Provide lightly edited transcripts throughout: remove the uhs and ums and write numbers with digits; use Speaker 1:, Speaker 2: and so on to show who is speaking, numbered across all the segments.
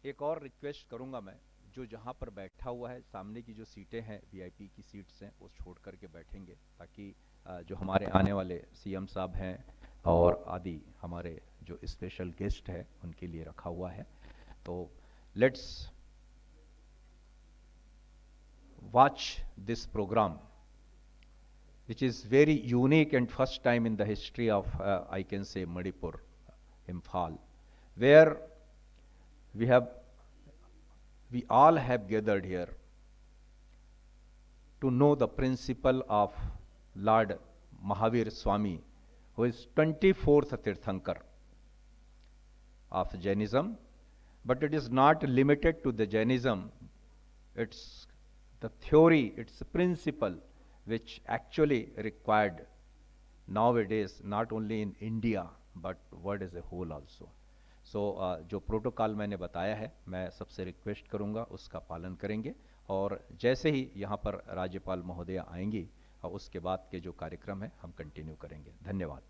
Speaker 1: एक और रिक्वेस्ट करूंगा मैं, जो जहां पर बैठा हुआ है, सामने की जो सीटें हैं वीआईपी की सीट्स हैं, वो छोड़ करके बैठेंगे, ताकि जो हमारे आने वाले सीएम साहब हैं और आदि हमारे जो स्पेशल गेस्ट हैं उनके लिए रखा हुआ है। तो let's watch this program, which is very unique and first time in the history of, I can say, Manipur, Imphal, where we have, we all have gathered here to know the principle of Lord Mahavir Swami, who is 24th Tirthankar of Jainism. But it is not limited to the Jainism. It's the theory, it's the principle which actually required nowadays, not only in India, but world as a whole also. सो जो protocol मैंने बताया है, मैं सबसे request करूंगा उसका पालन करेंगे, और जैसे ही यहाँ पर राज्यपाल महोदया आएंगी, उसके बाद के जो कार्यक्रम है हम कंटिन्यू करेंगे। धन्यवाद।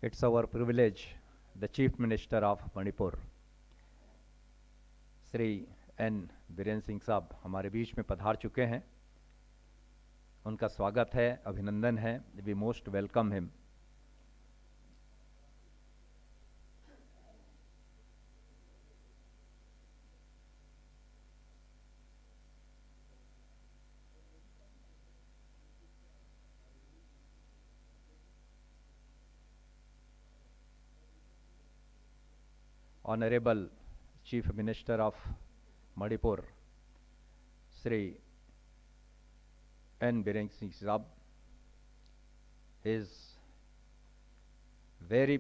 Speaker 1: It's our privilege, the Chief Minister of Manipur, Shri N Biren Singh साहब हमारे बीच में पधार चुके हैं। उनका स्वागत है, अभिनंदन है। We most welcome him. Honorable Chief Minister of Manipur, Sri N. Biren Singh Saab, is very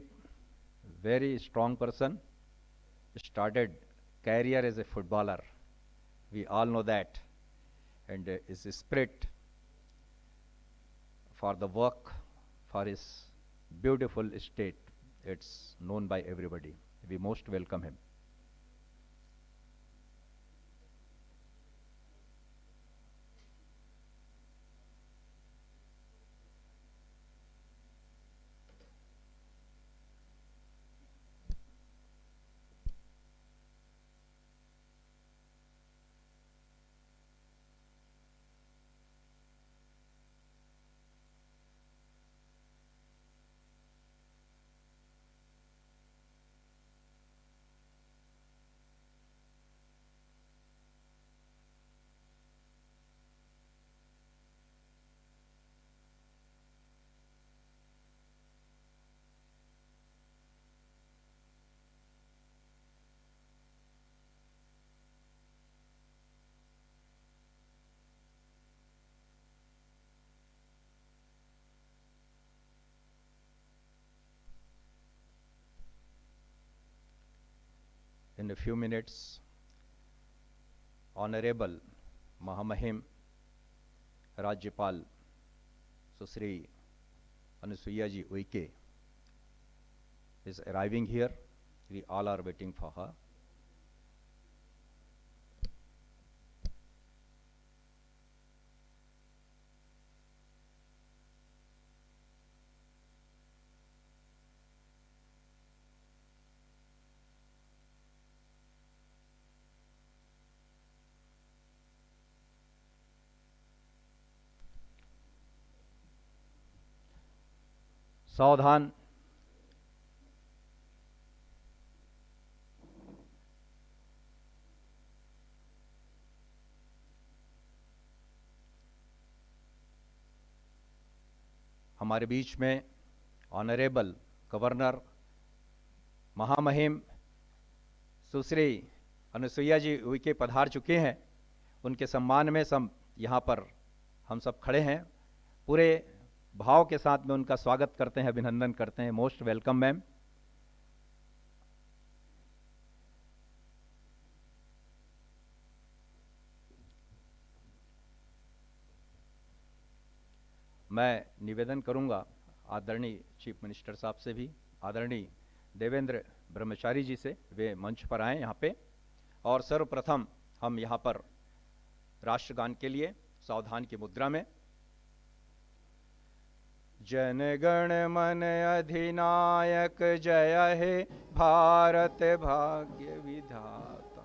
Speaker 1: strong person. Started career as a footballer. We all know that, and his spirit for the work for his beautiful state, it's known by everybody. We most welcome him. In a few minutes, Honorable Mahamahim Rajyapal Susri Anusuya ji Uike is arriving here. We all are waiting for her. सावधान। हमारे बीच में honourable governor महामहिम सुश्री अनुसुईया जी उइके पधार चुके हैं। उनके सम्मान में सब यहाँ पर हम सब खड़े हैं। पूरे भाव के साथ में उनका स्वागत करते हैं, अभिनंदन करते हैं। Most welcome ma'am. मैं निवेदन करूंगा आदरणीय चीफ मिनिस्टर साहब से भी, आदरणीय देवेंद्र ब्रह्मचारी जी से, वे मंच पर आए यहाँ पे। और सर्वप्रथम हम यहाँ पर राष्ट्रगान के लिए सावधान की मुद्रा में जन गण मन अधिनायक जय हे भारत भाग्य विधाता,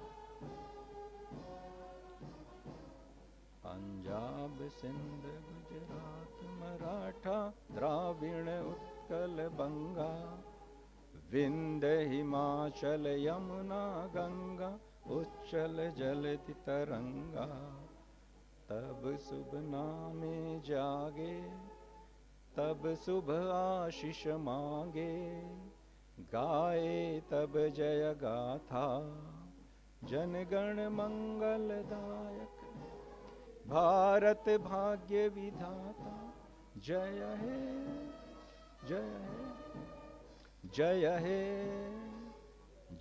Speaker 1: पंजाब सिंध गुजरात मराठा द्राविण उत्कल बंगा, विंध्य हिमाचल यमुना गंगा, उच्चल जलति तरंगा, तब शुभ नामे जागे, तब शुभ आशीष मांगे, गाए तब जय गाथा, जनगण मंगलदायक भारत भाग्य विधाता, जय हे जय हे जय हे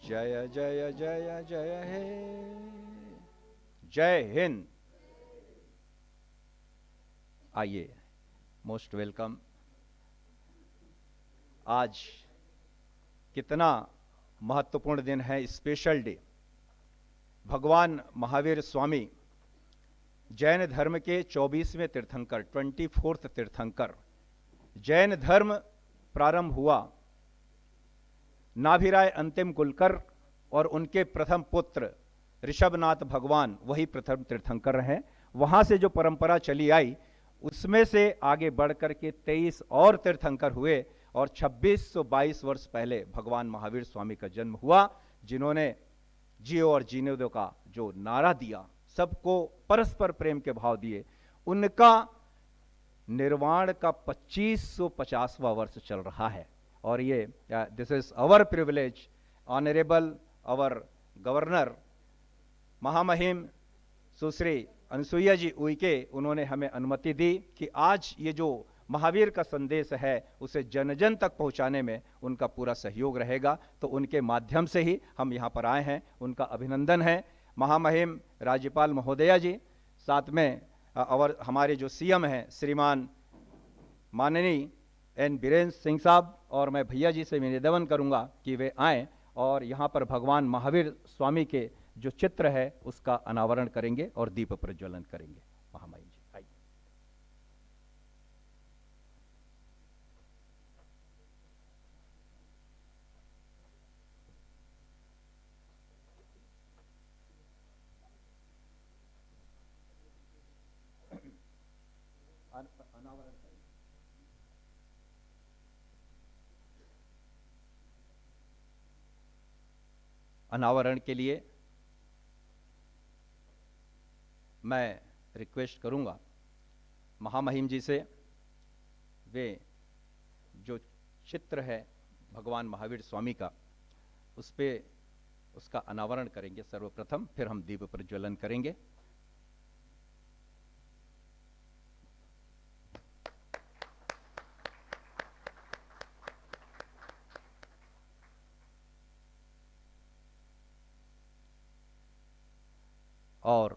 Speaker 1: जय जय जय जय हे। जय हिंद। आइए, मोस्ट वेलकम। आज कितना महत्वपूर्ण दिन है, स्पेशल डे। भगवान महावीर स्वामी जैन धर्म के 24वें तीर्थंकर, 24th तीर्थंकर। जैन धर्म प्रारंभ हुआ नाभिराय अंतिम कुलकर और उनके प्रथम पुत्र ऋषभनाथ भगवान वही प्रथम तीर्थंकर रहे। वहां से जो परंपरा चली आई उसमें से आगे बढ़कर के 23 और तीर्थंकर हुए और 2622 वर्ष पहले भगवान महावीर स्वामी का जन्म हुआ, जिन्होंने जियो और जीने दो का जो नारा दिया, सबको परस्पर प्रेम के भाव दिए। उनका निर्वाण का 2550वां वर्ष चल रहा है और ये this is our privilege, honourable our governor महामहिम सुश्री अनसुईया जी उइके, उन्होंने हमें अनुमति दी कि आज ये जो महावीर का संदेश है उसे जन जन तक पहुंचाने में उनका पूरा सहयोग रहेगा। तो उनके माध्यम से ही हम यहाँ पर आए हैं, उनका अभिनंदन है। महामहिम राज्यपाल महोदया जी, साथ में और हमारे जो सीएम हैं श्रीमान माननीय एन बीरेंद्र सिंह साहब, और मैं भैया जी से निवेदन करूंगा कि वे आएँ और यहाँ पर भगवान महावीर स्वामी के जो चित्र है उसका अनावरण करेंगे और दीप प्रज्वलन करेंगे। महामहिम जी आइए। अनावरण करेंगे। अनावरण के लिए मैं रिक्वेस्ट करूंगा महामहिम जी से, वे जो चित्र है भगवान महावीर स्वामी का उस पे उसका अनावरण करेंगे सर्वप्रथम, फिर हम दीप प्रज्वलन करेंगे। और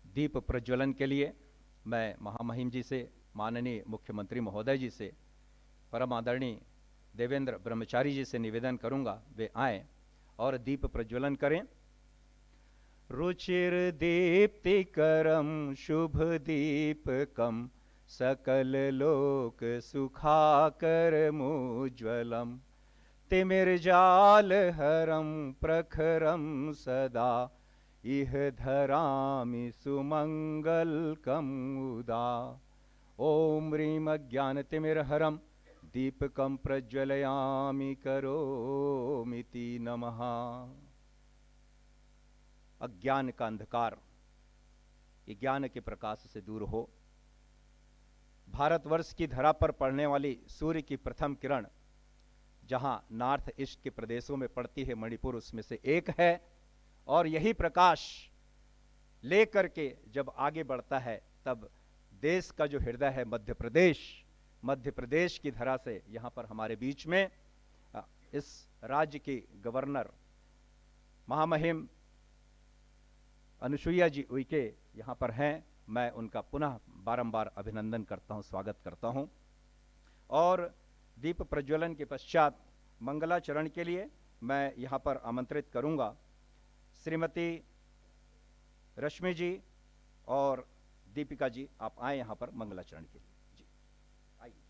Speaker 1: दीप प्रज्वलन के लिए मैं महामहिम जी से, माननीय मुख्यमंत्री महोदय जी से, परम आदरणीय देवेंद्र ब्रह्मचारी जी से निवेदन करूंगा वे आए और दीप प्रज्वलन करें। रुचिर दीप्तिकरम शुभ दीपकम सकल लोक सुखाकर मुज्ज्वलम तिमिर्जाल हरम प्रखरम सदा इह धरामि सुमंगलकम उदा। ओम ह्रीम अज्ञानतिमिरहरम दीपकम प्रज्वलयामि करोमिति नमः। अज्ञान का अंधकार ये ज्ञान के प्रकाश से दूर हो। भारतवर्ष की धरा पर पड़ने वाली सूर्य की प्रथम किरण जहां नॉर्थ ईस्ट के प्रदेशों में पड़ती है, मणिपुर उसमें से एक है, और यही प्रकाश लेकर के जब आगे बढ़ता है तब देश का जो हृदय है मध्य प्रदेश की धरा से यहां पर हमारे बीच में इस राज्य की गवर्नर महामहिम अनुसुईया जी उइके यहां पर हैं। मैं उनका पुनः बारंबार अभिनंदन करता हूं, स्वागत करता हूं। और दीप प्रज्वलन के पश्चात मंगलाचरण के लिए मैं यहां पर आमंत्रित करूंगा श्रीमती रश्मि जी और दीपिका जी, आप आए यहां पर मंगलाचरण के लिए। जी आइए।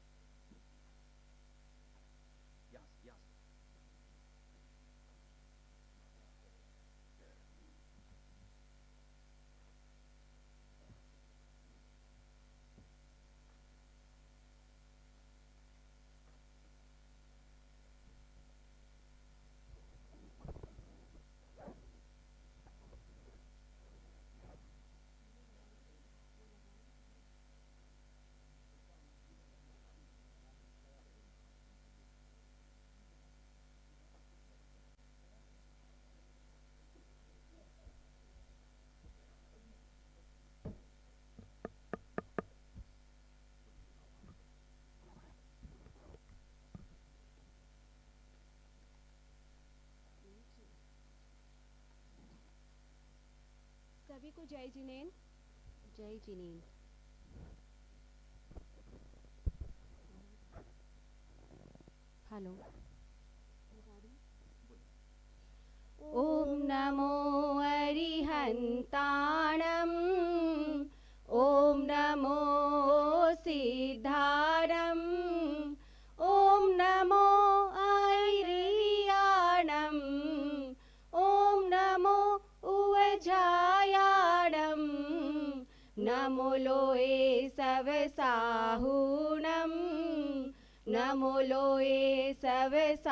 Speaker 2: सभी को जय जिनेन। जय जिनेन। हेलो। ओम नमो अरिहंताणम सिद्धारम् ॐ नमो ऐरियाणम् ॐ नमो उवजायाणम् नमो लोये सवसाहुणम् नमो लोये सवसाहुणम्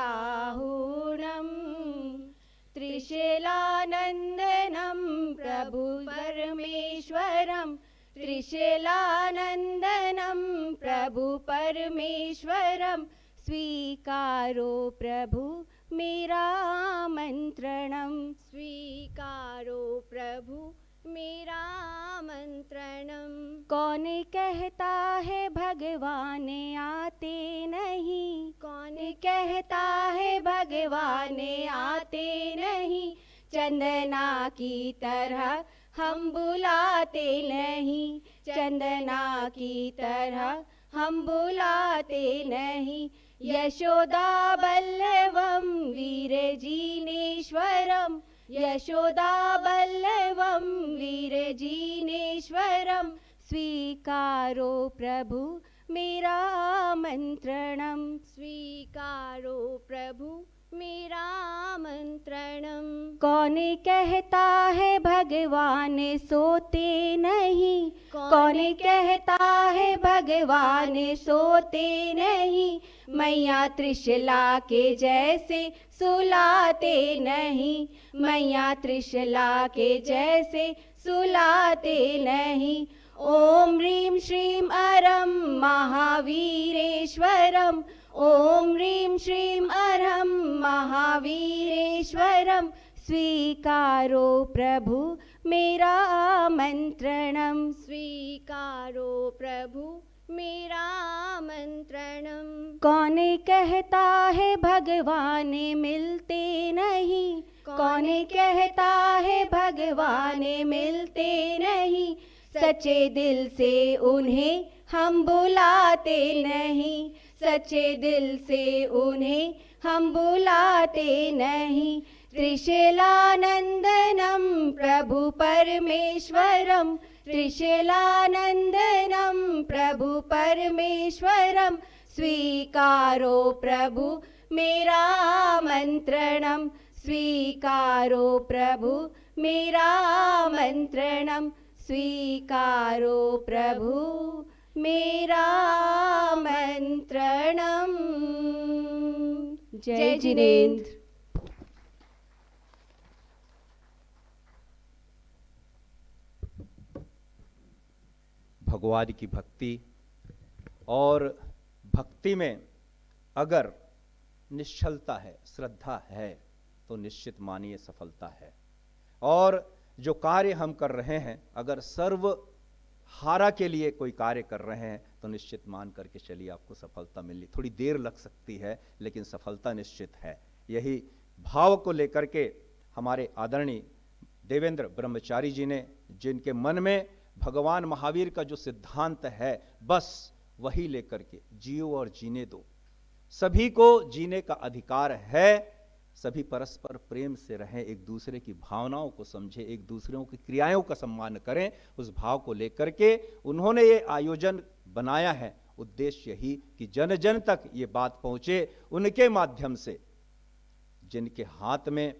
Speaker 2: त्रिशैलानन्दनं प्रभु परमेश्वरं त्रिशैलानन्दनं प्रभु परमेश्वरं स्वीकारो प्रभु मेरा आमन्त्रणं स्वीकारो प्रभु मेरा आमंत्रणम। कौन कहता है भगवान आते नहीं, कौन कहता है भगवान आते नहीं, चंदना की तरह हम बुलाते नहीं, चंदना की तरह हम बुलाते नहीं। यशोदा बल्लवम वीरजीनेश्वरम, यशोदा बल्लवम वीरजीनेश्वरम स्वीकारो प्रभु मेरा आमंत्रणम, स्वीकारो प्रभु मेरा आमंत्रणम। कौन कहता है भगवान सोते नहीं, कौन कहता है भगवान सोते नहीं, मैया त्रिशला के जैसे सुलाते नहीं, मैया त्रिशला के जैसे सुलाते नहीं। ओम ह्रीं श्रीं अरं महावीरेश्वरम, ओम ह्रीं श्रीं अरं महावीरेश्वरम स्वीकारो प्रभु मेरा आमंत्रणम, स्वीकारो प्रभु मेरा आमंत्रणम। कौन कहता है भगवान मिलते नहीं, कौन कहता है भगवान मिलते नहीं, सच्चे दिल से उन्हें हम बुलाते नहीं, सच्चे दिल से उन्हें हम बुलाते नहीं। त्रिशैलानंदनम प्रभु परमेश्वरम, त्रिशैलानंदनम प्रभु परमेश्वरम स्वीकारो प्रभु मेरा आमंत्रणम, स्वीकारो प्रभु मेरा आमंत्रणम, स्वीकारो प्रभु मेरा आमंत्रणम। जय जिनेंद्र।
Speaker 1: भगवान की भक्ति, और भक्ति में अगर निश्चलता है, श्रद्धा है, तो निश्चित मानिए सफलता है। और जो कार्य हम कर रहे हैं, अगर सर्व हारा के लिए कोई कार्य कर रहे हैं, तो निश्चित मान करके चलिए आपको सफलता मिली। थोड़ी देर लग सकती है, लेकिन सफलता निश्चित है। यही भाव को लेकर के हमारे आदरणीय देवेंद्र ब्रह्मचारी जी ने, जिनके मन में भगवान महावीर का जो सिद्धांत है, बस वही लेकर के जियो और जीने दो। सभी को जीने का अधिकार है, सभी परस्पर प्रेम से रहें, एक दूसरे की भावनाओं को समझें, एक दूसरों की क्रियाओं का सम्मान करें। उस भाव को लेकर के उन्होंने ये आयोजन बनाया है। उद्देश्य यही कि जन जन तक ये बात पहुंचे, उनके माध्यम से, जिनके हाथ में,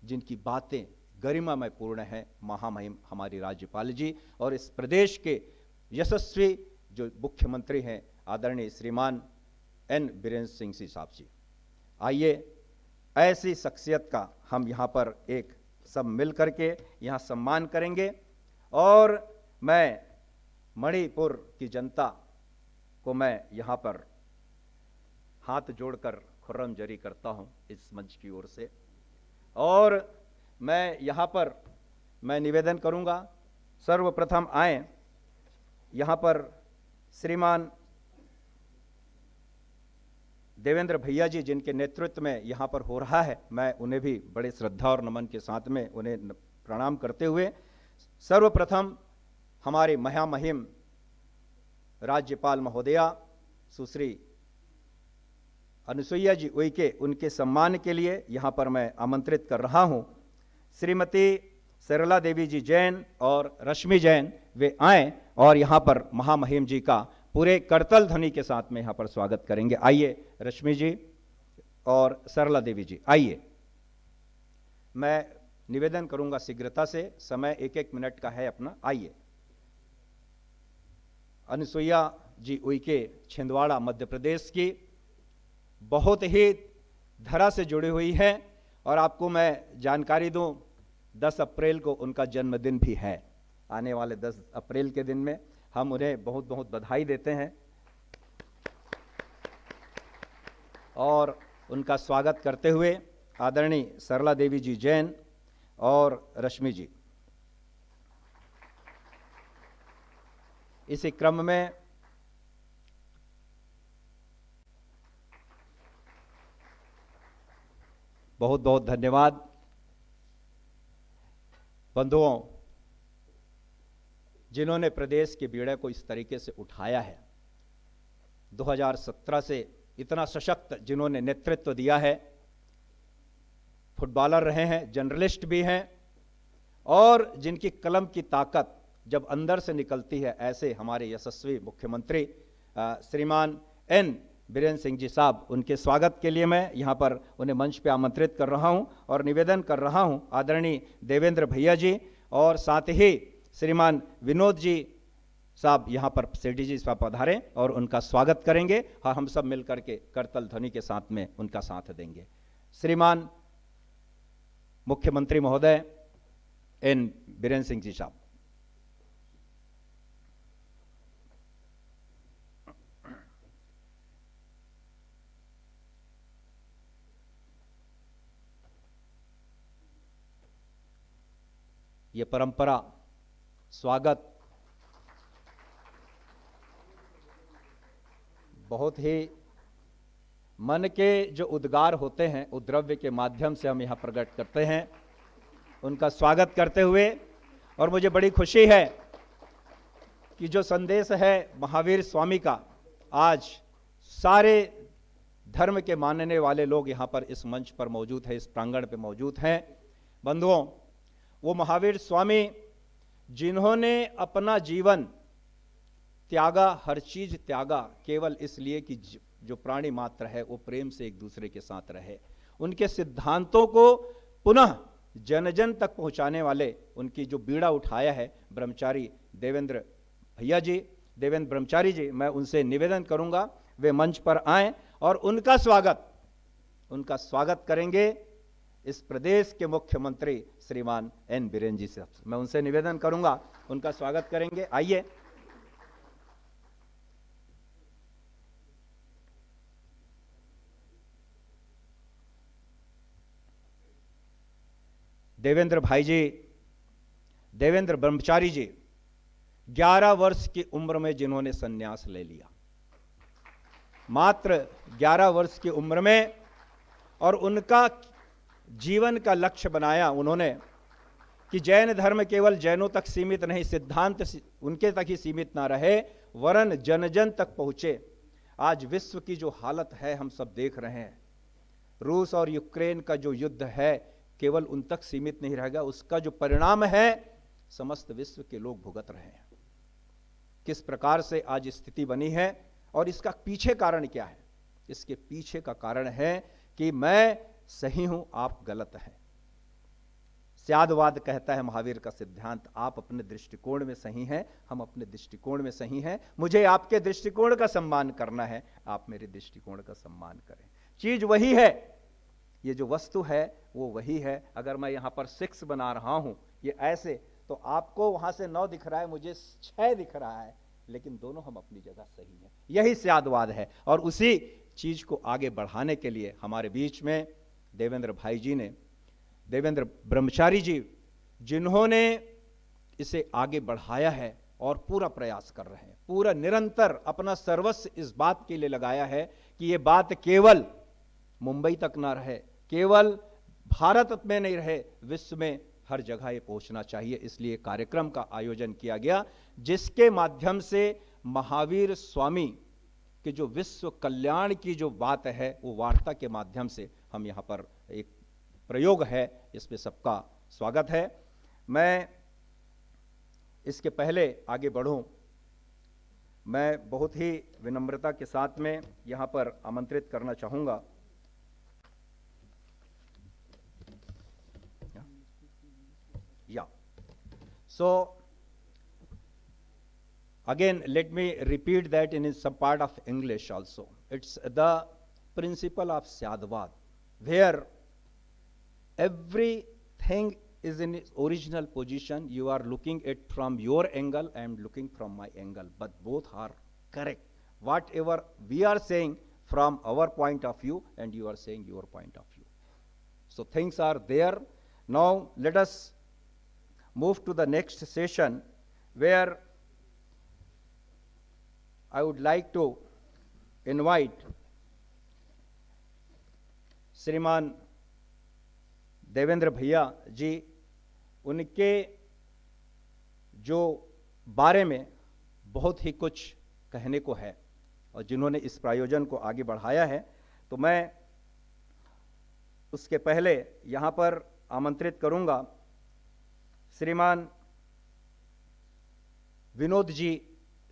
Speaker 1: जिनकी बातें गरिमामय पूर्ण है, महामहिम हमारी राज्यपाल जी और इस प्रदेश के यशस्वी जो मुख्यमंत्री हैं आदरणीय श्रीमान एन बीरेंद्र सिंह जी साहब जी। आइए ऐसी शख्सियत का हम यहाँ पर एक सब मिल करके यहाँ सम्मान करेंगे। और मैं मणिपुर की जनता को मैं यहाँ पर हाथ जोड़कर खुर्रम जरी करता हूँ इस मंच की ओर से। और मैं यहाँ पर मैं निवेदन करूँगा, सर्वप्रथम आए यहाँ पर श्रीमान देवेंद्र भैया जी, जिनके नेतृत्व में यहाँ पर हो रहा है। मैं उन्हें भी बड़े श्रद्धा और नमन के साथ में उन्हें प्रणाम करते हुए, सर्वप्रथम हमारे महामहिम राज्यपाल महोदया सुश्री अनुसुईया जी उइके, उनके सम्मान के लिए यहाँ पर मैं आमंत्रित कर रहा हूँ। श्रीमती सरला देवी जी जैन और रश्मि जैन, वे आए और यहाँ पर महामहिम जी का पूरे करतल ध्वनि के साथ में यहां पर स्वागत करेंगे। आइए रश्मि जी और सरला देवी जी, आइए। मैं निवेदन करूंगा शीघ्रता से, समय 1-1 मिनट का है अपना। आइए। अनुसुईया जी उइके, छिंदवाड़ा मध्य प्रदेश की, बहुत ही धरा से जुड़ी हुई है। और आपको मैं जानकारी दूं, 10 अप्रैल को उनका जन्मदिन भी है। आने वाले 10 अप्रैल के दिन में हम उन्हें बहुत बहुत बधाई देते हैं और उनका स्वागत करते हुए आदरणीय सरला देवी जी जैन और रश्मि जी। इसी क्रम में बहुत बहुत धन्यवाद बंधुओं, जिन्होंने प्रदेश के बीड़े को इस तरीके से उठाया है। 2017 से इतना सशक्त जिन्होंने नेतृत्व दिया है, फुटबॉलर रहे हैं, जर्नलिस्ट भी हैं, और जिनकी कलम की ताकत जब अंदर से निकलती है, ऐसे हमारे यशस्वी मुख्यमंत्री श्रीमान एन बीरेंद्र सिंह जी साहब, उनके स्वागत के लिए मैं यहां पर उन्हें मंच पे आमंत्रित कर रहा हूं और निवेदन कर रहा हूं आदरणीय देवेंद्र भैया जी और साथ ही श्रीमान विनोद जी साहब यहां पर सेठी जी साहब पधारें और उनका स्वागत करेंगे और हम सब मिलकर के करतल ध्वनि के साथ में उनका साथ देंगे। श्रीमान मुख्यमंत्री महोदय एन बीरेंद्र सिंह जी साहब। ये परंपरा, स्वागत बहुत ही मन के जो उद्गार होते हैं, उद्रव्य के माध्यम से हम यहां प्रकट करते हैं, उनका स्वागत करते हुए। और मुझे बड़ी खुशी है कि जो संदेश है महावीर स्वामी का, आज सारे धर्म के मानने वाले लोग यहां पर इस मंच पर मौजूद है, इस प्रांगण पे मौजूद हैं। बंधुओं, वो महावीर स्वामी जिन्होंने अपना जीवन त्यागा, हर चीज त्यागा, केवल इसलिए कि जो प्राणी मात्र है वो प्रेम से एक दूसरे के साथ रहे। उनके सिद्धांतों को पुनः जन जन तक पहुंचाने वाले, उनकी जो बीड़ा उठाया है ब्रह्मचारी देवेंद्र भैया जी, देवेंद्र ब्रह्मचारी जी, मैं उनसे निवेदन करूंगा वे मंच पर आएं और उनका स्वागत करेंगे इस प्रदेश के मुख्यमंत्री श्रीमान एन बीरेंद्र जी से। मैं उनसे निवेदन करूंगा, उनका स्वागत करेंगे। आइए। देवेंद्र भाई जी, देवेंद्र ब्रह्मचारी जी, 11 वर्ष की उम्र में जिन्होंने संन्यास ले लिया, मात्र 11 वर्ष की उम्र में, और उनका जीवन का लक्ष्य बनाया उन्होंने कि जैन धर्म केवल जैनों तक सीमित नहीं, सिद्धांत उनके तक ही सीमित ना रहे, वरन जन जन तक पहुंचे। आज विश्व की जो हालत है हम सब देख रहे हैं, रूस और यूक्रेन का जो युद्ध है केवल उन तक सीमित नहीं रहेगा, उसका जो परिणाम है समस्त विश्व के लोग भुगत रहे हैं। किस प्रकार से आज स्थिति बनी है और इसका पीछे कारण क्या है? इसके पीछे का कारण है कि मैं सही हूं, आप गलत हैं। स्यादवाद कहता है महावीर का सिद्धांत, आप अपने दृष्टिकोण में सही हैं, हम अपने दृष्टिकोण में सही हैं, मुझे आपके दृष्टिकोण का सम्मान करना है, आप मेरे दृष्टिकोण का सम्मान करें। चीज वही है, ये जो वस्तु है वो वही है। अगर मैं यहां पर 6 बना रहा हूं ये ऐसे, तो आपको वहां से 9 दिख रहा है, मुझे 6 दिख रहा है, लेकिन दोनों हम अपनी जगह सही हैं। यही स्यादवाद है। और उसी चीज को आगे बढ़ाने के लिए हमारे बीच में देवेंद्र भाई जी ने, देवेंद्र ब्रह्मचारी जी, जिन्होंने इसे आगे बढ़ाया है और पूरा प्रयास कर रहे हैं, पूरा निरंतर अपना सर्वस्व इस बात के लिए लगाया है कि ये बात केवल मुंबई तक ना रहे, केवल भारत में नहीं रहे, विश्व में हर जगह ये पहुंचना चाहिए। इसलिए कार्यक्रम का आयोजन किया गया, जिसके माध्यम से महावीर स्वामी के जो विश्व कल्याण की जो बात है वो वार्ता के माध्यम से हम यहां पर एक प्रयोग है, इसमें सबका स्वागत है। मैं इसके पहले आगे बढ़ूं, मैं बहुत ही विनम्रता के साथ में यहाँ पर आमंत्रित करना चाहूँगा या सो again let me repeat that in some part of English also. It's the principle of Syadvad, where everything is in its original position. You are looking at from your angle, I am looking from my angle, but both are correct. Whatever we are saying from our point of view, and you are saying your point of view. So things are there. Now let us move to the next session, where I would like to invite श्रीमान देवेंद्र भैया जी, उनके जो बारे में बहुत ही कुछ कहने को है और जिन्होंने इस प्रायोजन को आगे बढ़ाया है, तो मैं उसके पहले यहाँ पर आमंत्रित करूँगा श्रीमान विनोद जी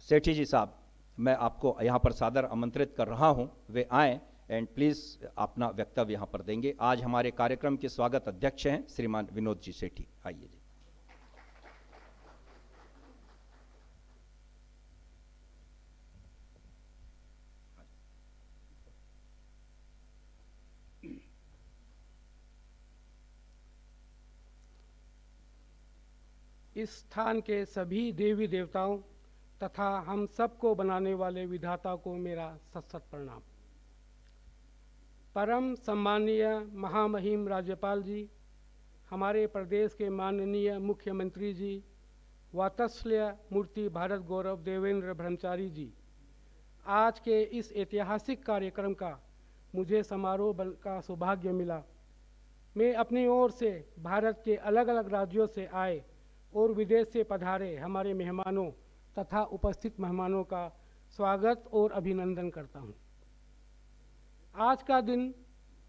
Speaker 1: सेठी जी साहब। मैं आपको यहाँ पर सादर आमंत्रित कर रहा हूँ, वे आएँ एंड प्लीज़ अपना वक्तव्य यहाँ पर देंगे। आज हमारे कार्यक्रम के स्वागत अध्यक्ष हैं श्रीमान विनोद जी सेठी, आइए जी।
Speaker 3: इस स्थान के सभी देवी देवताओं तथा हम सबको बनाने वाले विधाता को मेरा सत प्रणाम। परम सम्मानीय महामहिम राज्यपाल जी, हमारे प्रदेश के माननीय मुख्यमंत्री जी, वात्सल्य मूर्ति भारत गौरव देवेंद्र ब्रह्मचारी जी, आज के इस ऐतिहासिक कार्यक्रम का मुझे समारोह का सौभाग्य मिला। मैं अपनी ओर से भारत के अलग अलग राज्यों से आए और विदेश से पधारे हमारे मेहमानों तथा उपस्थित मेहमानों का स्वागत और अभिनंदन करता हूँ। आज का दिन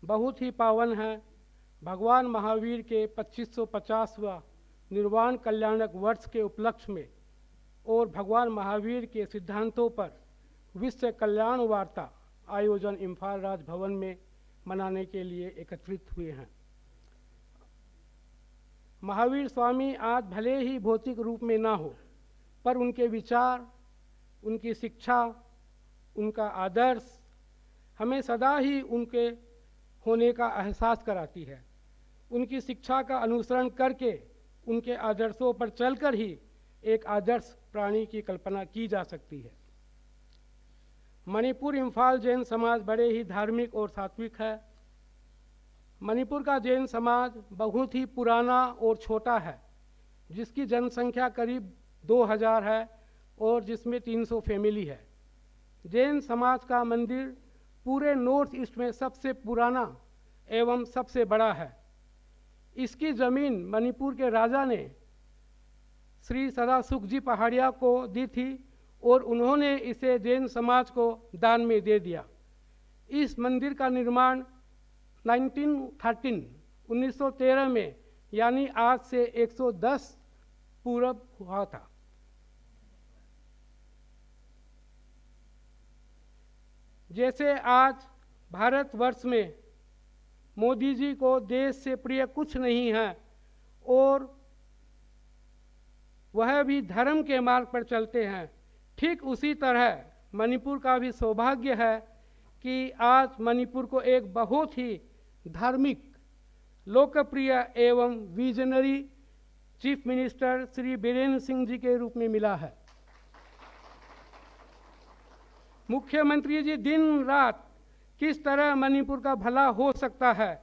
Speaker 3: बहुत ही पावन है। भगवान महावीर के 2550वां निर्वाण कल्याणक वर्ष के उपलक्ष्य में और भगवान महावीर के सिद्धांतों पर विश्व कल्याण वार्ता आयोजन इम्फाल राजभवन में मनाने के लिए एकत्रित हुए हैं। महावीर स्वामी आज भले ही भौतिक रूप में ना हो, पर उनके विचार, उनकी शिक्षा, उनका आदर्श हमें सदा ही उनके होने का एहसास कराती है। उनकी शिक्षा का अनुसरण करके उनके आदर्शों पर चलकर ही एक आदर्श प्राणी की कल्पना की जा सकती है। मणिपुर इम्फाल जैन समाज बड़े ही धार्मिक और सात्विक है। मणिपुर का जैन समाज बहुत ही पुराना और छोटा है, जिसकी जनसंख्या करीब 2000 है और जिसमें 300 फैमिली है। जैन समाज का मंदिर पूरे नॉर्थ ईस्ट में सबसे पुराना एवं सबसे बड़ा है। इसकी ज़मीन मणिपुर के राजा ने श्री सदासुख जी पहाड़िया को दी थी और उन्होंने इसे जैन समाज को दान में दे दिया। इस मंदिर का निर्माण 1913 में यानी आज से 110 पूर्व हुआ था। जैसे आज भारतवर्ष में मोदी जी को देश से प्रिय कुछ नहीं है और वह भी धर्म के मार्ग पर चलते हैं, ठीक उसी तरह मणिपुर का भी सौभाग्य है कि आज मणिपुर को एक बहुत ही धार्मिक, लोकप्रिय एवं visionary chief minister Shri Birendra Singh ji के रूप में मिला है। मुख्यमंत्री जी दिन रात किस तरह मणिपुर का भला हो सकता है,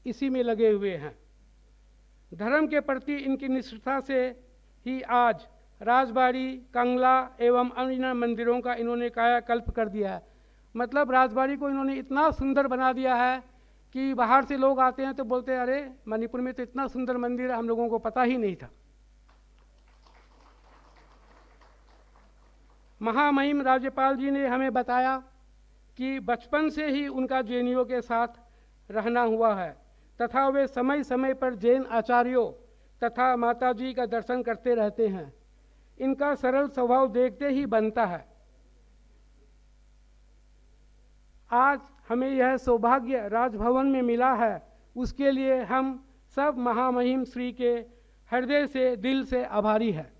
Speaker 3: इसी में लगे हुए हैं। धर्म के प्रति इनकी निष्ठा से ही आज राजबाड़ी, कंगला एवं अन्य मंदिरों का इन्होंने कायाकल्प कर दिया है। मतलब राजबाड़ी को इन्होंने इतना सुंदर बना दिया है कि बाहर से लोग आते हैं तो बोलते हैं, अरे मणिपुर में तो इतना सुंदर मंदिर है, हम लोगों को पता ही नहीं था। महामहिम राज्यपाल जी ने हमें बताया कि बचपन से ही उनका जैनियों के साथ रहना हुआ है तथा वे समय समय पर जैन आचार्यों तथा माताजी का दर्शन करते रहते हैं। इनका सरल स्वभाव देखते ही बनता है आज हमें यह सौभाग्य राजभवन में मिला है, उसके लिए हम सब महामहिम श्री के हृदय से, दिल से आभारी हैं।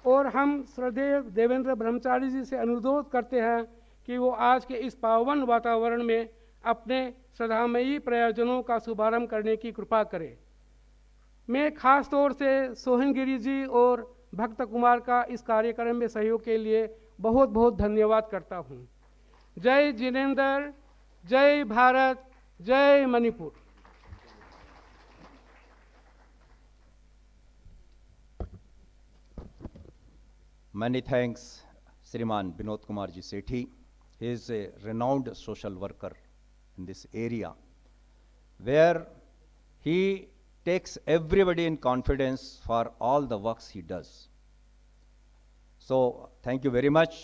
Speaker 3: और हम श्रद्धेय देवेंद्र ब्रह्मचारी जी से अनुरोध करते हैं कि वो आज के इस पावन वातावरण में अपने श्रद्धामयी प्रयोजनों का शुभारंभ करने की कृपा करें। मैं खास तौर से सोहन गिरी जी और भक्त कुमार का इस कार्यक्रम में सहयोग के लिए बहुत बहुत धन्यवाद करता हूँ। जय जिनेंद्र, जय भारत, जय Manipur.
Speaker 1: Many thanks, Shriman Vinod Kumar Ji Sethi. He is a renowned social worker in this area, where he takes everybody in confidence for all the works he does. So, thank you very much.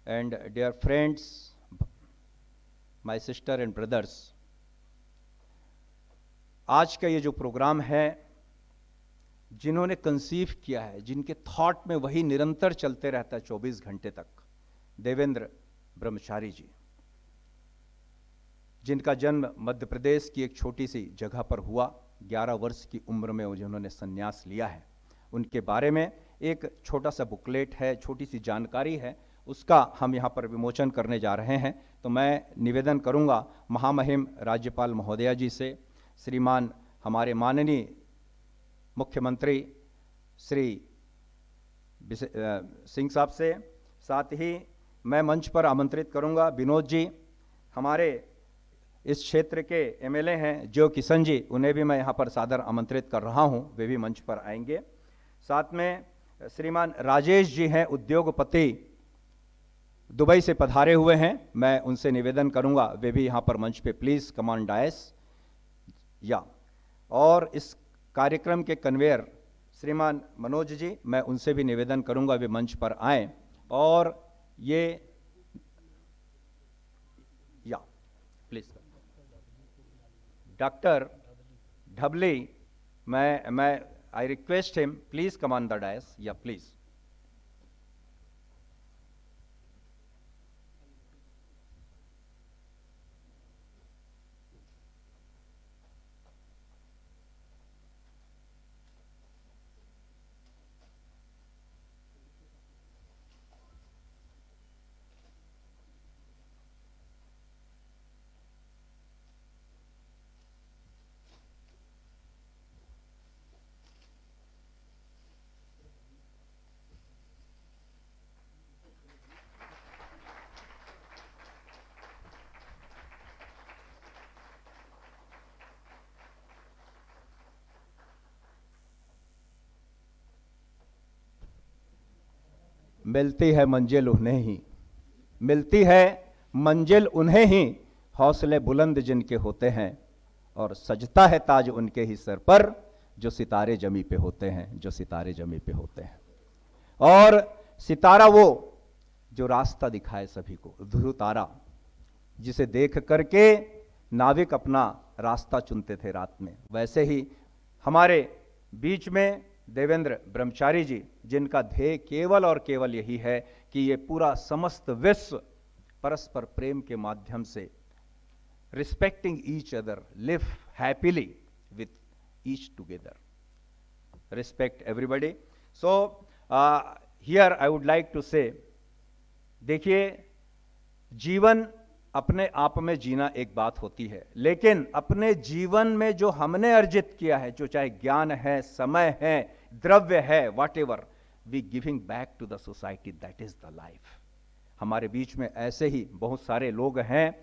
Speaker 1: And dear friends, my sister and brothers, आज का ये जो programme है, जिन्होंने conceive किया है, जिनके thought में वही निरंतर चलते रहता है 24 घंटे तक, देवेंद्र ब्रह्मचारी जी, जिनका जन्म मध्य प्रदेश की एक छोटी सी जगह पर हुआ, 11 वर्ष की उम्र में जिन्होंने संन्यास लिया है, उनके बारे में एक छोटा सा बुकलेट है, छोटी सी जानकारी है, उसका हम यहाँ पर विमोचन करने जा रहे हैं। तो मैं निवेदन करूँगा महामहिम राज्यपाल महोदया जी से, श्रीमान हमारे माननीय मुख्यमंत्री श्री सिंह साहब से, साथ ही मैं मंच पर आमंत्रित करूंगा विनोद जी, हमारे इस क्षेत्र के एमएलए हैं जो किशन जी, उन्हें भी मैं यहाँ पर सादर आमंत्रित कर रहा हूँ, वे भी मंच पर आएंगे। साथ में श्रीमान राजेश जी हैं, उद्योगपति, दुबई से पधारे हुए हैं, मैं उनसे निवेदन करूंगा वे भी यहाँ पर मंच पे प्लीज़ कम ऑन डायस। या और इस कार्यक्रम के कन्वेयर श्रीमान मनोज जी, मैं उनसे भी निवेदन करूंगा वे मंच पर आएं। और ये या प्लीज डॉक्टर ढबली, मैं I request him please come on the dais. Yeah please. मिलती है मंजिल उन्हें ही, मिलती है मंजिल उन्हें ही, हौसले बुलंद जिनके होते हैं, और सजता है ताज उनके ही सर पर, जो सितारे जमी पे होते हैं, जो सितारे जमी पे होते हैं। और सितारा वो जो रास्ता दिखाए सभी को, ध्रुव तारा, जिसे देख करके नाविक अपना रास्ता चुनते थे रात में। वैसे ही हमारे बीच में देवेंद्र ब्रह्मचारी जी, जिनका ध्येय केवल और केवल यही है कि ये पूरा समस्त विश्व परस्पर प्रेम के माध्यम से, respecting each other, live happily with each together, respect everybody. So here I would like to say, देखिए जीवन अपने आप में जीना एक बात होती है, लेकिन अपने जीवन में जो हमने अर्जित किया है, जो चाहे ज्ञान है, समय है, द्रव्य है, whatever, we giving back to the society, that is the life. हमारे बीच में ऐसे ही बहुत सारे लोग हैं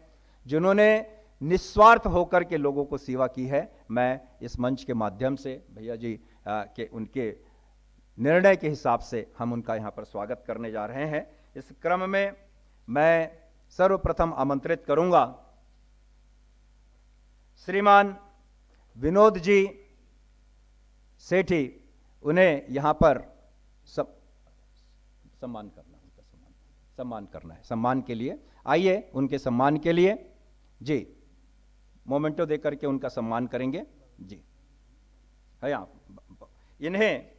Speaker 1: जिन्होंने निस्वार्थ होकर के लोगों को सेवा की है। मैं इस मंच के माध्यम से भैया जी के उनके निर्णय के हिसाब से हम उनका यहाँ पर स्वागत करने जा रहे हैं। इस क्रम में मैं सर्वप्रथम आमंत्रित करूंगा श्रीमान विनोद जी सेठी, उन्हें यहां पर सम्मान करना, उनका सम्मान करना है। सम्मान के लिए आइए, उनके सम्मान के लिए जी मोमेंटो देकर के उनका सम्मान करेंगे जी। है इन्हें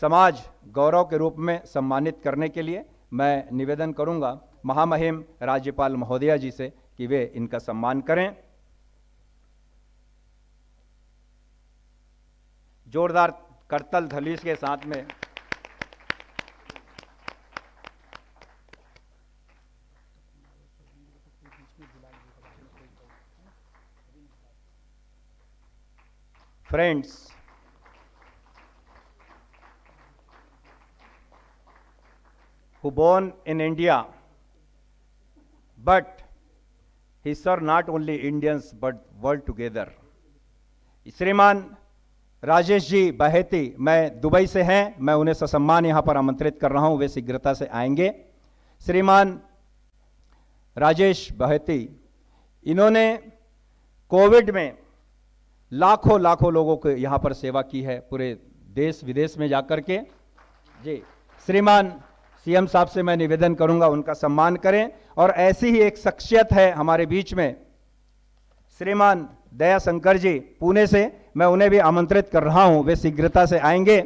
Speaker 1: समाज गौरव के रूप में सम्मानित करने के लिए मैं निवेदन करूंगा महामहिम राज्यपाल महोदया जी से कि वे इनका सम्मान करें। जोरदार करतल ध्वनि के साथ में friends, who born in India, but he served not only Indians but world together. श्रीमान राजेश जी बहेती मैं दुबई से हैं, मैं उन्हें ससम्मान यहां पर आमंत्रित कर रहा हूं, वे शीघ्रता से आएंगे। श्रीमान राजेश बहेती, इन्होंने कोविड में लाखों लाखों लोगों को यहां पर सेवा की है, पूरे देश विदेश में जाकर के। जी, श्रीमान सीएम साहब से मैं निवेदन करूंगा उनका सम्मान करें। और ऐसी ही एक शख्सियत है हमारे बीच में, श्रीमान दया शंकर जी पुणे से, मैं उन्हें भी आमंत्रित कर रहा हूं, वे शीघ्रता से आएंगे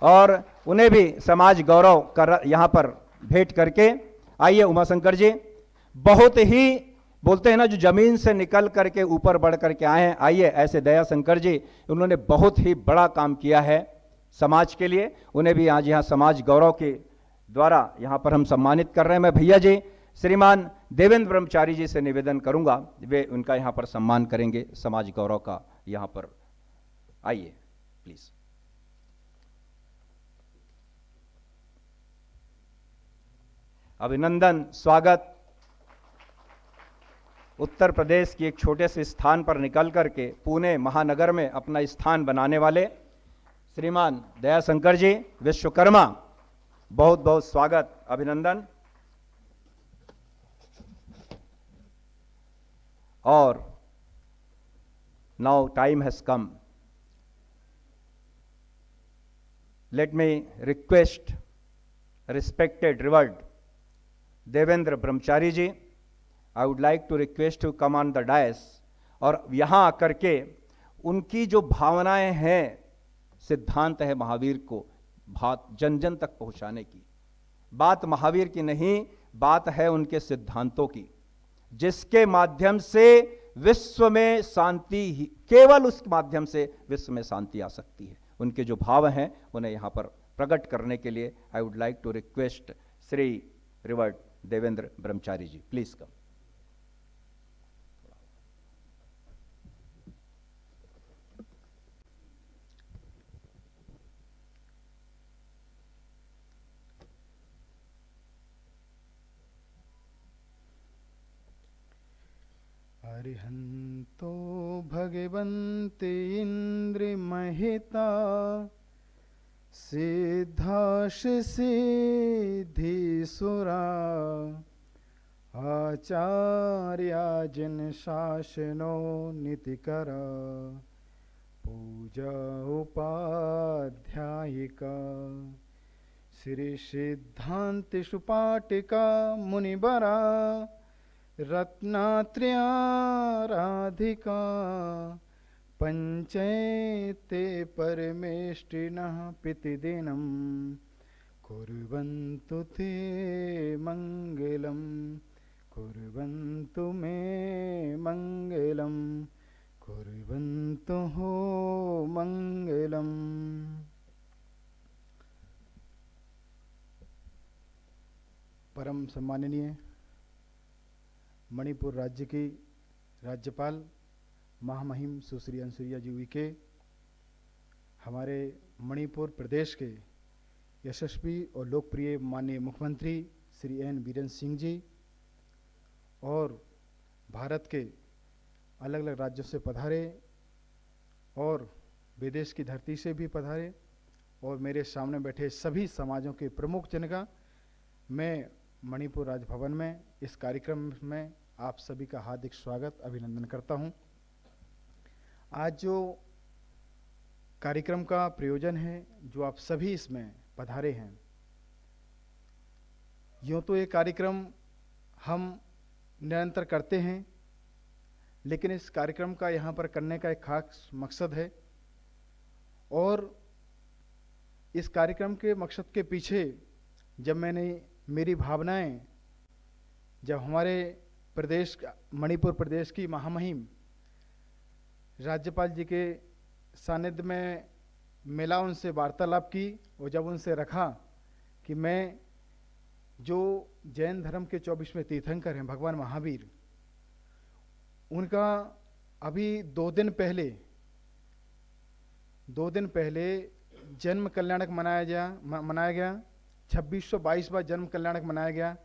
Speaker 1: और उन्हें भी समाज गौरव कर यहां पर भेंट करके। आइए उमाशंकर जी, बहुत ही बोलते हैं ना जो जमीन से निकल करके ऊपर बढ़ करके आए हैं, आइए ऐसे दया शंकर जी, उन्होंने बहुत ही बड़ा काम किया है समाज के लिए, उन्हें भी आज यहाँ समाज गौरव के द्वारा यहाँ पर हम सम्मानित कर रहे हैं। मैं भैया जी श्रीमान देवेंद्र ब्रह्मचारी जी से निवेदन करूंगा, वे उनका यहाँ पर सम्मान करेंगे समाज गौरव का। यहाँ पर आइए प्लीज। अभिनंदन, स्वागत। उत्तर प्रदेश की एक छोटे से स्थान पर निकल करके पुणे महानगर में अपना स्थान बनाने वाले श्रीमान दयाशंकर जी विश्वकर्मा, बहुत बहुत स्वागत, अभिनंदन। और now time has come, let me request respected revered Devendra Brahmachari ji, I would like to request to come on the dais, और यहां आकर के उनकी जो भावनाएं हैं, सिद्धांत है महावीर को बात जन जन तक पहुंचाने की। बात महावीर की नहीं, बात है उनके सिद्धांतों की, जिसके माध्यम से विश्व में शांति ही, केवल उस माध्यम से विश्व में शांति आ सकती है। उनके जो भाव हैं उन्हें यहां पर प्रकट करने के लिए I would like to request Shri revered Devendra Brahmachari ji, please come.
Speaker 4: अरिहंतो भगवन्ते इन्द्रिमहिता सिद्धाश सिद्धिसुरा आचार्या जिन शासनो नीतिकरा पूजा उपाध्यायिका श्री सिद्धांत सुपाटिका मुनिबरा रत्नात्रयाराधिका पंचैते परमेष्टिनः प्रतिदिनं कुर्वन्तु ते मंगलम, कुर्वन्तु मे मंगलम, कुर्वन्तु हो मंगलम। परम सम्माननीय मणिपुर राज्य की राज्यपाल महामहिम सुश्री अनुसुईया जी उइके, हमारे मणिपुर प्रदेश के यशस्वी और लोकप्रिय माननीय मुख्यमंत्री श्री एन बीरेन सिंह जी, और भारत के अलग अलग राज्यों से पधारे और विदेश की धरती से भी पधारे, और मेरे सामने बैठे सभी समाजों के प्रमुख जन का मैं मणिपुर राजभवन में इस कार्यक्रम में आप सभी का हार्दिक स्वागत अभिनंदन करता हूं। आज जो कार्यक्रम का प्रयोजन है, जो आप सभी इसमें पधारे हैं, यूँ तो ये कार्यक्रम हम निरंतर करते हैं, लेकिन इस कार्यक्रम का यहाँ पर करने का एक खास मकसद है, और इस कार्यक्रम के मकसद के पीछे जब मैंने मेरी भावनाएं जब हमारे प्रदेश मणिपुर प्रदेश की महामहिम राज्यपाल जी के सानिध्य में मिला, उनसे वार्तालाप की और जब उनसे रखा कि मैं जो जैन धर्म के 24वें तीर्थंकर हैं भगवान महावीर, उनका अभी 2 दिन पहले जन्म कल्याणक मनाया गया 2622वां जन्म कल्याणक मनाया गया।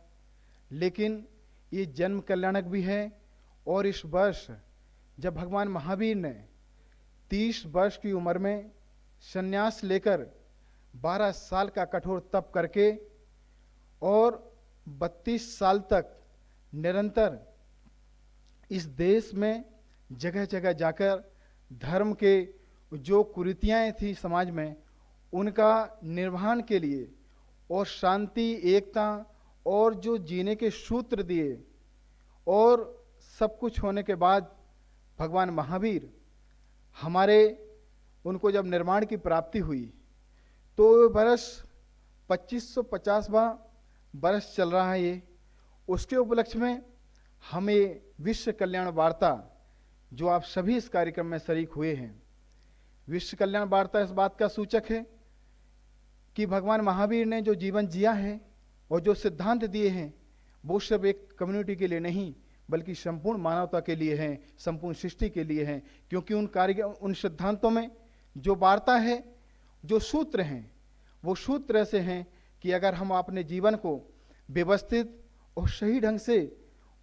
Speaker 4: लेकिन ये जन्म कल्याणक भी है और इस वर्ष जब भगवान महावीर ने 30 वर्ष की उम्र में संन्यास लेकर 12 साल का कठोर तप करके और 32 साल तक निरंतर इस देश में जगह जगह जाकर धर्म के जो कुरीतियाँ थी समाज में, उनका निर्वहन के लिए और शांति, एकता और जो जीने के सूत्र दिए, और सब कुछ होने के बाद भगवान महावीर हमारे, उनको जब निर्माण की प्राप्ति हुई तो वर्ष 2550वां वर्ष चल रहा है ये। उसके उपलक्ष्य में हमें विश्व कल्याण वार्ता, जो आप सभी इस कार्यक्रम में शरीक हुए हैं, विश्व कल्याण वार्ता इस बात का सूचक है कि भगवान महावीर ने जो जीवन जिया है और जो सिद्धांत दिए हैं, वो सब एक कम्युनिटी के लिए नहीं बल्कि संपूर्ण मानवता के लिए हैं, संपूर्ण सृष्टि के लिए हैं। क्योंकि उन सिद्धांतों में जो वार्ता है, जो सूत्र हैं, वो सूत्र ऐसे हैं कि अगर हम अपने जीवन को व्यवस्थित और सही ढंग से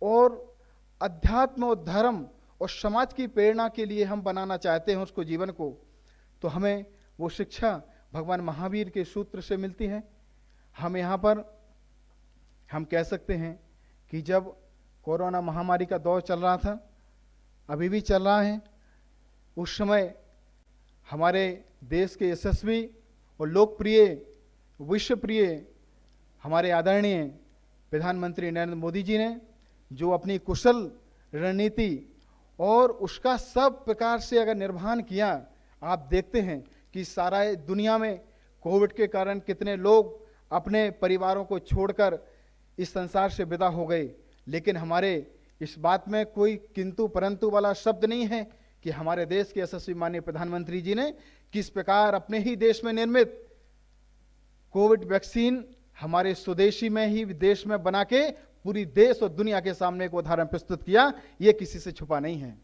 Speaker 4: और अध्यात्म और धर्म और समाज की प्रेरणा के लिए हम बनाना चाहते हैं उसको, जीवन को, तो हमें वो शिक्षा भगवान महावीर के सूत्र से मिलती है। हम यहाँ पर हम कह सकते हैं कि जब कोरोना महामारी का दौर चल रहा था, अभी भी चल रहा है, उस समय हमारे देश के यशस्वी और लोकप्रिय, विश्वप्रिय हमारे आदरणीय प्रधानमंत्री नरेंद्र मोदी जी ने जो अपनी कुशल रणनीति और उसका सब प्रकार से अगर निर्वहन किया, आप देखते हैं कि सारा दुनिया में कोविड के कारण कितने लोग अपने परिवारों को छोड़कर इस संसार से विदा हो गए। लेकिन हमारे इस बात में कोई किंतु परंतु वाला शब्द नहीं है कि हमारे देश के यशस्वी माननीय प्रधानमंत्री जी ने किस प्रकार अपने ही देश में निर्मित कोविड वैक्सीन हमारे स्वदेशी में ही देश में बना के पूरी देश और दुनिया के सामने एक उदाहरण प्रस्तुत किया। ये किसी से छुपा नहीं है।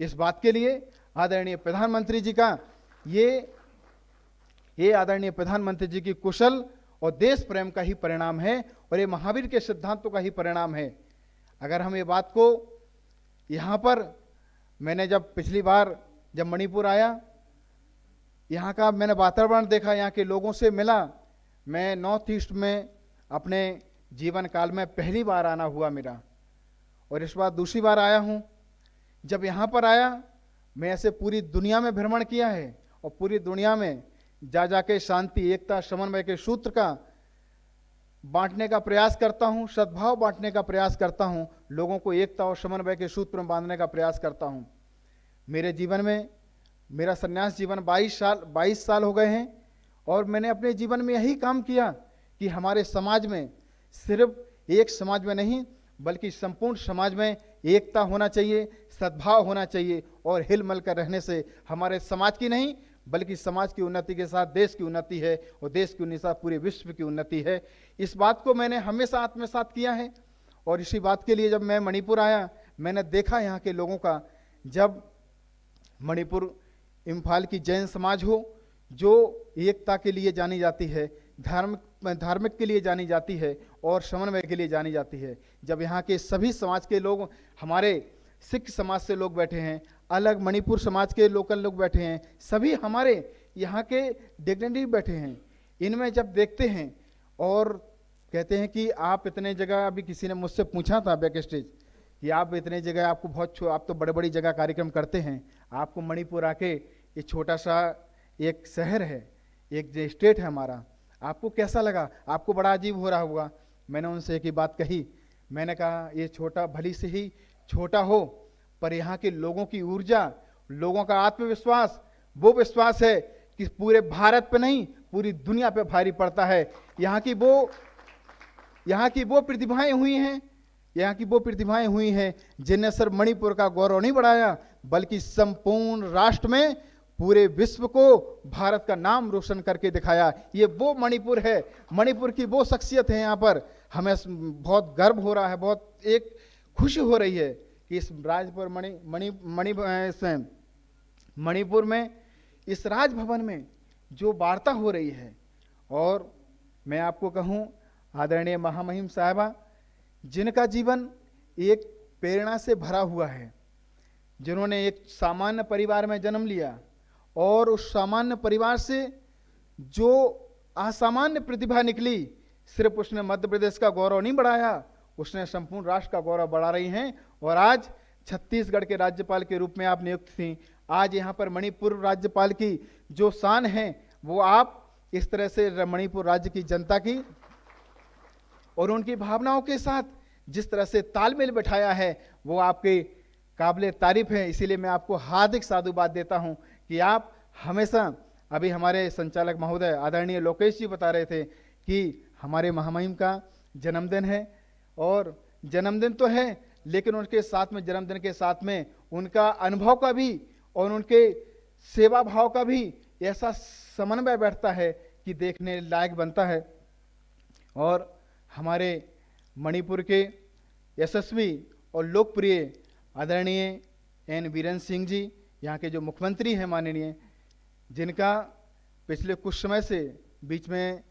Speaker 4: इस बात के लिए आदरणीय प्रधानमंत्री जी का ये आदरणीय प्रधानमंत्री जी की कुशल और देश प्रेम का ही परिणाम है और ये महावीर के सिद्धांतों का ही परिणाम है। अगर हम ये बात को यहाँ पर, मैंने जब पिछली बार जब मणिपुर आया, यहाँ का मैंने वातावरण देखा, यहाँ के लोगों से मिला। मैं नॉर्थ ईस्ट में अपने जीवन काल में पहली बार आना हुआ मेरा, और इस बार दूसरी बार आया हूँ। जब यहाँ पर आया, मैं ऐसे पूरी दुनिया में भ्रमण किया है और पूरी दुनिया में जा जाके शांति, एकता, समन्वय के सूत्र का बांटने का प्रयास करता हूँ, सद्भाव बांटने का प्रयास करता हूँ, लोगों को एकता और समन्वय के सूत्र में बांधने का प्रयास करता हूँ। मेरे जीवन में, मेरा संन्यास जीवन 22 साल हो गए हैं और मैंने अपने जीवन में यही काम किया कि हमारे समाज में, सिर्फ एक समाज में नहीं बल्कि संपूर्ण समाज में एकता होना चाहिए, सद्भाव होना चाहिए, और हिल मिल कर रहने से हमारे समाज की नहीं बल्कि समाज की उन्नति के साथ देश की उन्नति है और देश की उन्नति के साथ पूरे विश्व की उन्नति है। इस बात को मैंने हमेशा आत्मसात किया है और इसी बात के लिए जब मैं मणिपुर आया, मैंने देखा यहाँ के लोगों का, जब मणिपुर इम्फाल की जैन समाज हो जो एकता के लिए जानी जाती है, धार्मिक के लिए जानी जाती है और समन्वय के लिए जानी जाती है, जब यहाँ के सभी समाज के लोग, हमारे सिख समाज से लोग बैठे हैं, अलग मणिपुर समाज के लोकल लोग बैठे हैं, सभी हमारे यहाँ के डिग्निटरी बैठे हैं, इनमें जब देखते हैं और कहते हैं कि आप इतने जगह, अभी किसी ने मुझसे पूछा था बैक स्टेज कि आप इतने जगह, आपको बहुत, आप तो बड़े बड़ी जगह कार्यक्रम करते हैं, आपको मणिपुर आके ये छोटा सा एक शहर है, एक जो स्टेट है हमारा, आपको कैसा लगा? आपको बड़ा अजीब हो रहा होगा। मैंने उनसे एक ही बात कही, मैंने कहा ये छोटा भली से ही छोटा हो, पर यहाँ के लोगों की ऊर्जा, लोगों का आत्मविश्वास, वो विश्वास है कि पूरे भारत पे नहीं पूरी दुनिया पे भारी पड़ता है। यहाँ की वो प्रतिभाएं हुई हैं यहाँ की वो प्रतिभाएं हुई हैं जिनने सिर्फ मणिपुर का गौरव नहीं बढ़ाया, बल्कि संपूर्ण राष्ट्र में पूरे विश्व को भारत का नाम रोशन करके दिखाया। ये वो मणिपुर है, मणिपुर की वो शख्सियत है। यहाँ पर हमें बहुत गर्व हो रहा है, बहुत एक खुशी हो रही है कि इस राजपुर मणिपुर में, इस राजभवन में जो वार्ता हो रही है। और मैं आपको कहूँ, आदरणीय महामहिम साहिबा, जिनका जीवन एक प्रेरणा से भरा हुआ है, जिन्होंने एक सामान्य परिवार में जन्म लिया और उस सामान्य परिवार से जो असामान्य प्रतिभा निकली, सिर्फ उसने मध्य प्रदेश का गौरव नहीं बढ़ाया, उसने संपूर्ण राष्ट्र का गौरव बढ़ा रही हैं। और आज छत्तीसगढ़ के राज्यपाल के रूप में आप नियुक्त थी। आज यहाँ पर मणिपुर राज्यपाल की जो शान है वो आप इस तरह से मणिपुर राज्य की जनता की और उनकी भावनाओं के साथ जिस तरह से तालमेल बैठाया है वो आपके काबिले तारीफ है। इसीलिए मैं आपको हार्दिक साधुवाद देता हूं कि आप हमेशा, अभी हमारे संचालक महोदय आदरणीय लोकेश जी बता रहे थे कि हमारे महामहिम का जन्मदिन है, और जन्मदिन तो है लेकिन उनके साथ में, जन्मदिन के साथ में उनका अनुभव का भी और उनके सेवा भाव का भी ऐसा समन्वय बैठता है कि देखने लायक बनता है। और हमारे मणिपुर के यशस्वी और लोकप्रिय आदरणीय एन बीरेन्द्र सिंह जी, यहाँ के जो मुख्यमंत्री हैं माननीय, जिनका पिछले कुछ समय से बीच में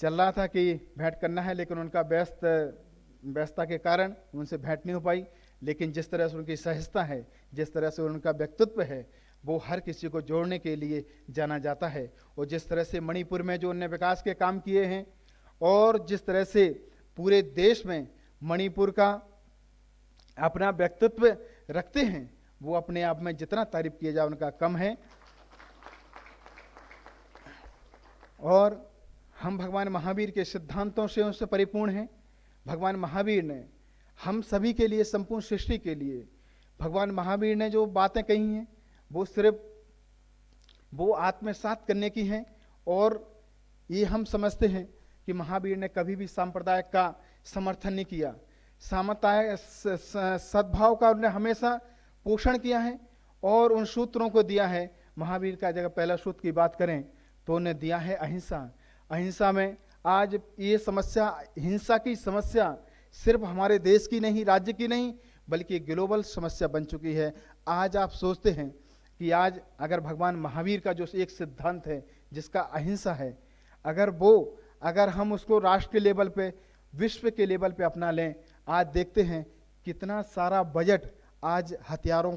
Speaker 4: चल रहा था कि भेंट करना है, लेकिन उनका व्यस्तता के कारण उनसे भेंट नहीं हो पाई। लेकिन जिस तरह से उनकी सहजता है, जिस तरह से उनका व्यक्तित्व है, वो हर किसी को जोड़ने के लिए जाना जाता है। और जिस तरह से मणिपुर में जो उन्होंने विकास के काम किए हैं और जिस तरह से पूरे देश में मणिपुर का अपना व्यक्तित्व रखते हैं, वो अपने आप में जितना तारीफ किया जाए उनका कम है। और हम भगवान महावीर के सिद्धांतों से उनसे परिपूर्ण हैं। भगवान महावीर ने हम सभी के लिए, संपूर्ण सृष्टि के लिए, भगवान महावीर ने जो बातें कही हैं वो सिर्फ वो आत्मसात करने की हैं। और ये हम समझते हैं कि महावीर ने कभी भी सांप्रदायिक का समर्थन नहीं किया, सामताय सद्भाव का उन्होंने हमेशा पोषण किया है और उन सूत्रों को दिया है। महावीर का जगह पहला सूत्र की बात करें तो उन्हें दिया है अहिंसा। अहिंसा में आज ये समस्या, हिंसा की समस्या सिर्फ हमारे देश की नहीं, राज्य की नहीं, बल्कि ग्लोबल समस्या बन चुकी है। आज आप सोचते हैं कि आज अगर भगवान महावीर का जो एक सिद्धांत है जिसका अहिंसा है, अगर हम उसको राष्ट्र के लेवल पे, विश्व के लेवल पे अपना लें, आज देखते हैं कितना सारा बजट आज हथियारों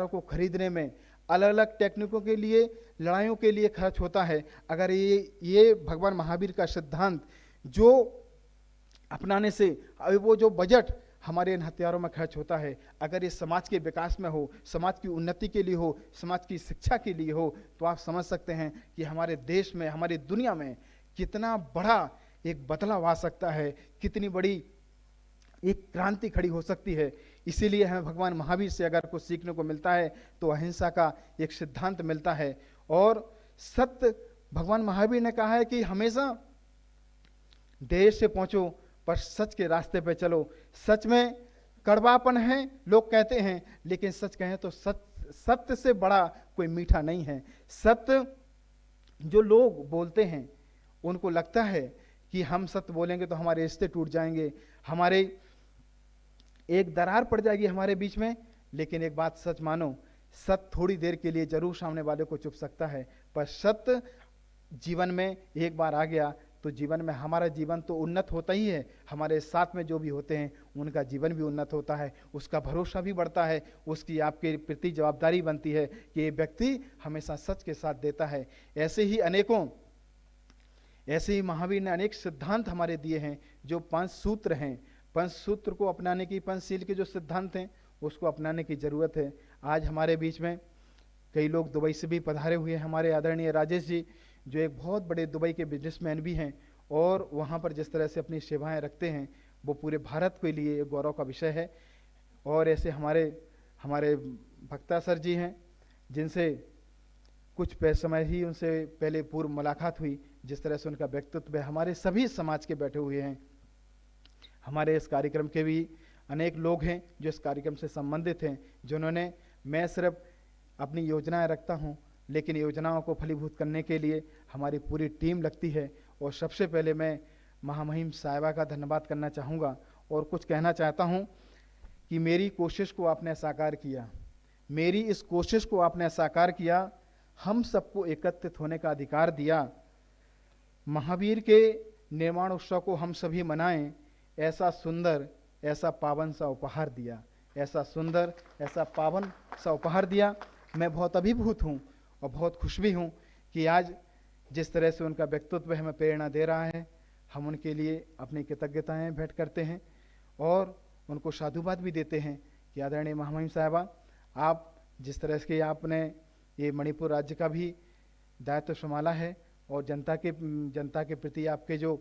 Speaker 4: को खरीदने में, अलग अलग टेक्निकों के लिए, लड़ाइयों के लिए खर्च होता है। अगर ये भगवान महावीर का सिद्धांत जो अपनाने से अभी वो जो बजट हमारे इन हथियारों में खर्च होता है, अगर ये समाज के विकास में हो, समाज की उन्नति के लिए हो, समाज की शिक्षा के लिए हो, तो आप समझ सकते हैं कि हमारे देश में, हमारी दुनिया में कितना बड़ा एक बदलाव आ सकता है, कितनी बड़ी एक क्रांति खड़ी हो सकती है। इसीलिए हमें भगवान महावीर से अगर कुछ सीखने को मिलता है तो अहिंसा का एक सिद्धांत मिलता है। और सत्य, भगवान महावीर ने कहा है कि हमेशा देर से पहुंचो पर सच के रास्ते पे चलो। सच में कड़वापन है लोग कहते हैं, लेकिन सच कहें तो सत्य से बड़ा कोई मीठा नहीं है। सत्य जो लोग बोलते हैं उनको लगता है कि हम सत्य बोलेंगे तो हमारे रिश्ते टूट जाएंगे, हमारे एक दरार पड़ जाएगी हमारे बीच में। लेकिन एक बात सच मानो, सत्य थोड़ी देर के लिए जरूर सामने वाले को चुप सकता है, पर सत्य जीवन में एक बार आ गया तो जीवन में हमारा जीवन तो उन्नत होता ही है, हमारे साथ में जो भी होते हैं उनका जीवन भी उन्नत होता है, उसका भरोसा भी बढ़ता है, उसकी आपके प्रति जवाबदारी बनती है कि ये व्यक्ति हमेशा सच के साथ देता है। ऐसे ही महावीर ने अनेक सिद्धांत हमारे दिए हैं जो 5 सूत्र हैं। 5 सूत्र को अपनाने की, पंचशील के जो सिद्धांत हैं उसको अपनाने की जरूरत है। आज हमारे बीच में कई लोग दुबई से भी पधारे हुए हैं। हमारे आदरणीय राजेश जी जो एक बहुत बड़े दुबई के बिजनेसमैन भी हैं और वहाँ पर जिस तरह से अपनी सेवाएं रखते हैं वो पूरे भारत के लिए एक गौरव का विषय है। और ऐसे हमारे भक्ता सर जी हैं जिनसे कुछ समय ही उनसे पहले पूर्व मुलाकात हुई। जिस तरह से उनका व्यक्तित्व है, हमारे सभी समाज के बैठे हुए हैं, हमारे इस कार्यक्रम के भी अनेक लोग हैं जो इस कार्यक्रम से संबंधित हैं, जिन्होंने, मैं सिर्फ अपनी योजनाएं रखता हूं, लेकिन योजनाओं को फलीभूत करने के लिए हमारी पूरी टीम लगती है। और सबसे पहले मैं महामहिम साहिबा का धन्यवाद करना चाहूँगा और कुछ कहना चाहता हूँ कि मेरी कोशिश को आपने साकार किया, मेरी इस कोशिश को आपने साकार किया, हम सबको एकत्रित होने का अधिकार दिया, महावीर के निर्माण उत्सव को हम सभी मनाएं, ऐसा सुंदर, ऐसा पावन सा उपहार दिया, ऐसा सुंदर, ऐसा पावन सा उपहार दिया। मैं बहुत अभिभूत हूँ और बहुत खुश भी हूँ कि आज जिस तरह से उनका व्यक्तित्व हमें प्रेरणा दे रहा है, हम उनके लिए अपनी कृतज्ञताएं भेंट करते हैं और उनको साधुवाद भी देते हैं कि आदरणीय महामहिम साहिबा, आप जिस तरह से आपने ये मणिपुर राज्य का भी दायित्व संभाला है और जनता के प्रति आपके जो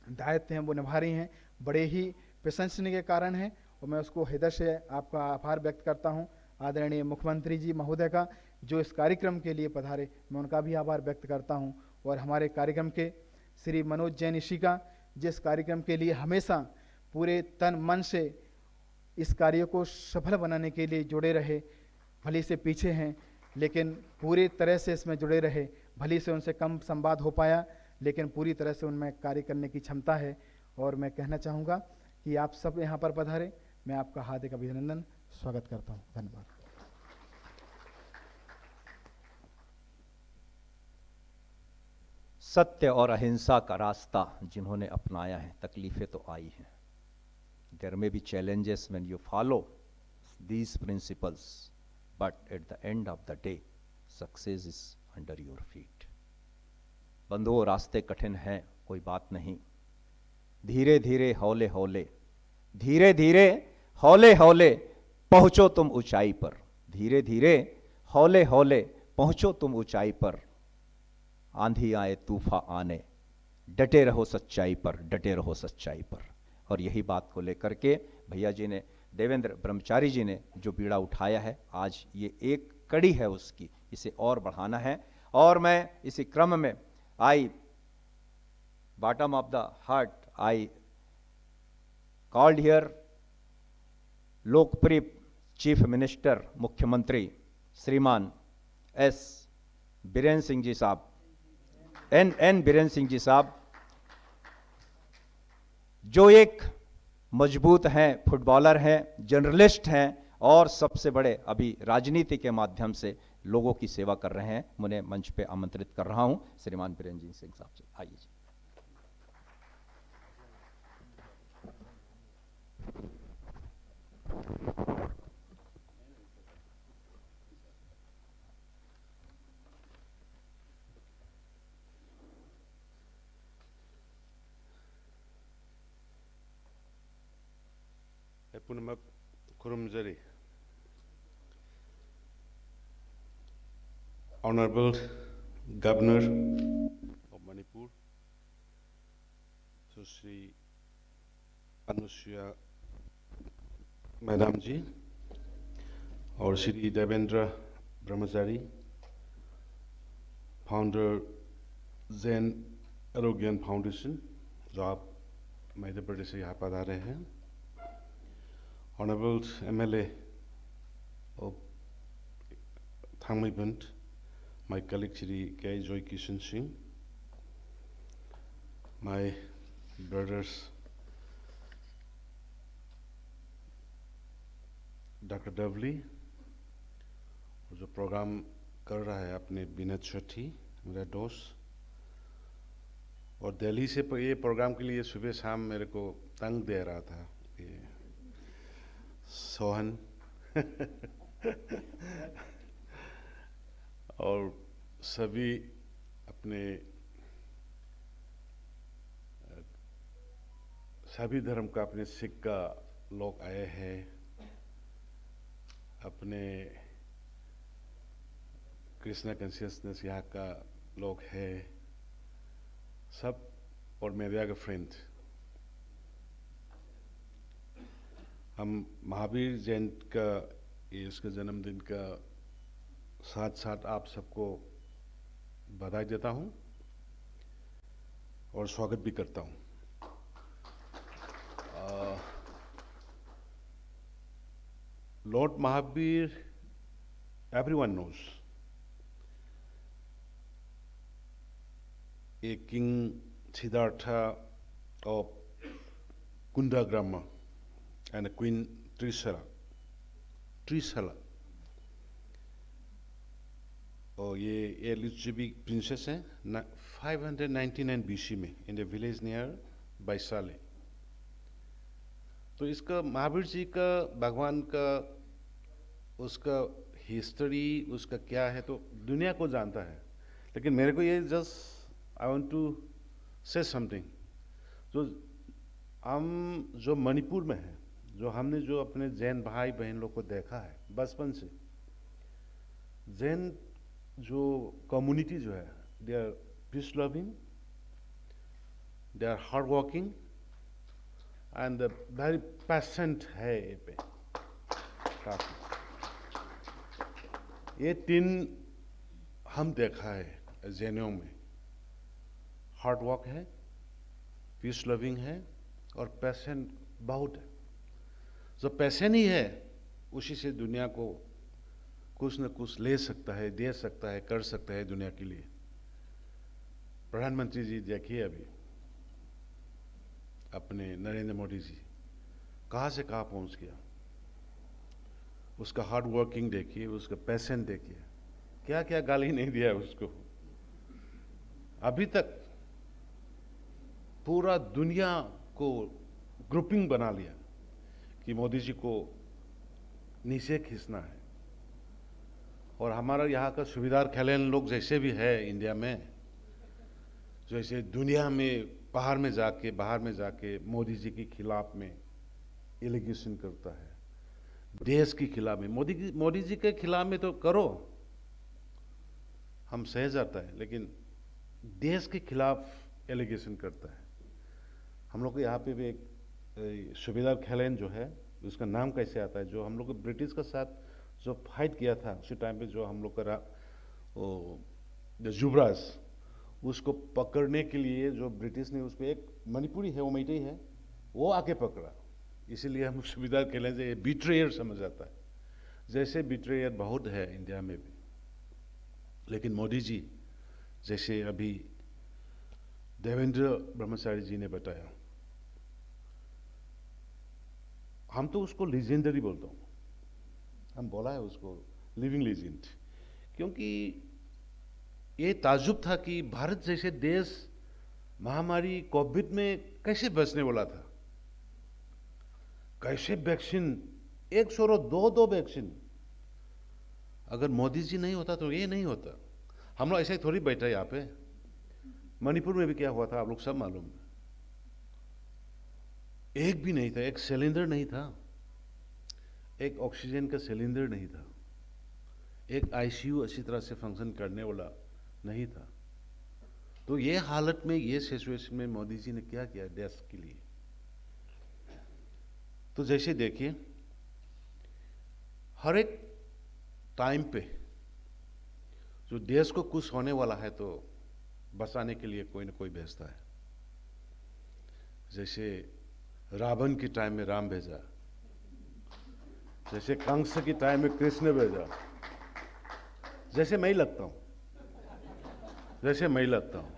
Speaker 4: दायित्व हैं वो निभा रही हैं, बड़े ही प्रशंसनीय के कारण हैं और मैं उसको हृदय से आपका आभार व्यक्त करता हूं। आदरणीय मुख्यमंत्री जी महोदय का जो इस कार्यक्रम के लिए पधारे, मैं उनका भी आभार व्यक्त करता हूं। और हमारे कार्यक्रम के श्री मनोज जैन ऋषि का, जिस कार्यक्रम के लिए हमेशा पूरे तन मन से इस कार्य को सफल बनाने के लिए जुड़े रहे, भले से पीछे हैं लेकिन पूरी तरह से इसमें जुड़े रहे, भले से उनसे कम संवाद हो पाया लेकिन पूरी तरह से उनमें कार्य करने की क्षमता है। और मैं कहना चाहूँगा कि आप सब यहाँ पर पधारे, मैं आपका हार्दिक अभिनंदन स्वागत करता हूँ। धन्यवाद।
Speaker 1: सत्य और अहिंसा का रास्ता जिन्होंने अपनाया है, तकलीफें तो आई हैं, there may be challenges when you follow these principles, but at the end of the day success is under your feet. बंधुओं, रास्ते कठिन हैं, कोई बात नहीं, धीरे धीरे हौले हौले, धीरे धीरे हौले हौले पहुंचो तुम ऊंचाई पर, धीरे धीरे हौले हौले पहुंचो तुम ऊंचाई पर, आंधी आए तूफान आने, डटे रहो सच्चाई पर, डटे रहो सच्चाई पर। और यही बात को लेकर के भैया जी ने, देवेंद्र ब्रह्मचारी जी ने जो बीड़ा उठाया है, आज ये एक कड़ी है उसकी, इसे और बढ़ाना है। और मैं इसी क्रम में I bottom of the heart I called here लोकप्रिय चीफ मिनिस्टर, मुख्यमंत्री श्रीमान एस बीरेन सिंह जी साहब, एन बीरेन सिंह जी साहब, जो एक मजबूत हैं, फुटबॉलर हैं, जर्नलिस्ट हैं और सबसे बड़े अभी राजनीति के माध्यम से लोगों की सेवा कर रहे हैं। मुझे मंच पे आमंत्रित कर रहा हूं श्रीमान बीरेन सिंह साहब से, आइए जी।
Speaker 5: पुनमक खुरुमजरी। Honorable Governor of Manipur, Sushri Anusuya Madam जी और श्री देवेंद्र ब्रह्मचारी, फाउंडर जैन आरोग्यन फाउंडेशन, जो आप मध्य प्रदेश से यहाँ पधारे हैं, Honorable MLA of Thangmaiband, my colleague Shri K. Joy Kishan Singh, my brothers Dr. Dovli, जो प्रोग्राम कर रहा है अपने बिना छठी, मेरा दोस्त, और दिल्ली से ये प्रोग्राम के लिए सुबह शाम मेरे को तंग दे रहा था सोहन और सभी अपने सभी धर्म का, अपने सिख का लोग आए हैं, अपने कृष्णा कॉन्शियसनेस यहाँ का लोग हैं सब, और मेरे का फ्रेंड। हम महावीर जयंती का, ये उसका जन्मदिन का साथ साथ आप सबको बधाई देता हूँ और स्वागत भी करता हूँ। Lord Mahabir, everyone knows. A King Siddhartha of Kundagrama and a Queen Trishala. और ये लिच्छवी प्रिंसेस है 599 BC में इन द विलेज नियर बैसाले। तो इसका महावीर जी का भगवान का उसका हिस्ट्री उसका क्या है तो दुनिया को जानता है, लेकिन मेरे को ये just I want to say something जो मणिपुर में है, जो हमने जो अपने जैन भाई बहन लोग को देखा है बचपन से, जैन जो कम्युनिटी जो है they are peace loving, they are hard working and very passionate है ये पे काफी। ये तीन हम देखा है जैनों में, हार्ड वर्क है, पीस लविंग है और पैशन बहुत है। जो पैशन ही है उसी से दुनिया को कुछ न कुछ ले सकता है, दे सकता है, कर सकता है दुनिया के लिए। प्रधानमंत्री जी देखिए अभी अपने नरेंद्र मोदी जी कहाँ से कहाँ पहुँच गया, उसका हार्ड वर्किंग देखिए, उसका पैशन देखिए, क्या क्या गाली नहीं दिया है उसको। अभी तक पूरा दुनिया को ग्रुपिंग बना लिया कि मोदी जी को नीचे खींचना है। और हमारा यहाँ का सुविधार खिलाड़ी लोग जैसे भी है इंडिया में, जैसे दुनिया में बाहर में जाके मोदी जी के खिलाफ में एलिगेशन करता है, देश के खिलाफ में, मोदी जी के खिलाफ में तो करो, हम सह जाता है, लेकिन देश के खिलाफ एलिगेशन करता है। हम लोग को यहाँ पे भी एक सुबेदार खिलाड़ी जो है, उसका नाम कैसे आता है, जो हम लोग को ब्रिटिश के साथ जो फाइट किया था उसी टाइम पे, जो हम लोग का युवराज, उसको पकड़ने के लिए जो ब्रिटिश ने उसको, एक मणिपुरी है वो मैतेई है, वो आके पकड़ा। इसीलिए हम सुबेदार खिलाड़ी से बिट्रेयर समझ आता है। जैसे बिट्रेयर बहुत है इंडिया में भी, लेकिन मोदी जी जैसे अभी देवेंद्र ब्रह्मचारी जी ने बताया, हम तो उसको लीजेंडरी बोलता हूँ, हम बोला है उसको लिविंग लीजेंड, क्योंकि ये ताजुब था कि भारत जैसे देश महामारी कोविड में कैसे बचने वाला था, कैसे वैक्सीन 102 वैक्सीन, अगर मोदी जी नहीं होता तो ये नहीं होता। हम लोग ऐसे थोड़ी बैठे यहाँ पे, मणिपुर में भी क्या हुआ था आप लोग सब मालूम है, एक भी नहीं था, एक सिलेंडर नहीं था, एक ऑक्सीजन का सिलेंडर नहीं था, एक आईसीयू अच्छी तरह से फंक्शन करने वाला नहीं था। तो ये हालत में, ये सिचुएशन में मोदी जी ने क्या किया देश के लिए। तो जैसे देखिए हर एक टाइम पे जो देश को कुछ होने वाला है तो बचाने के लिए कोई ना कोई भेजता है। जैसे रावण के टाइम में राम भेजा, जैसे कंस के टाइम में कृष्ण भेजा, जैसे मैं लगता हूं,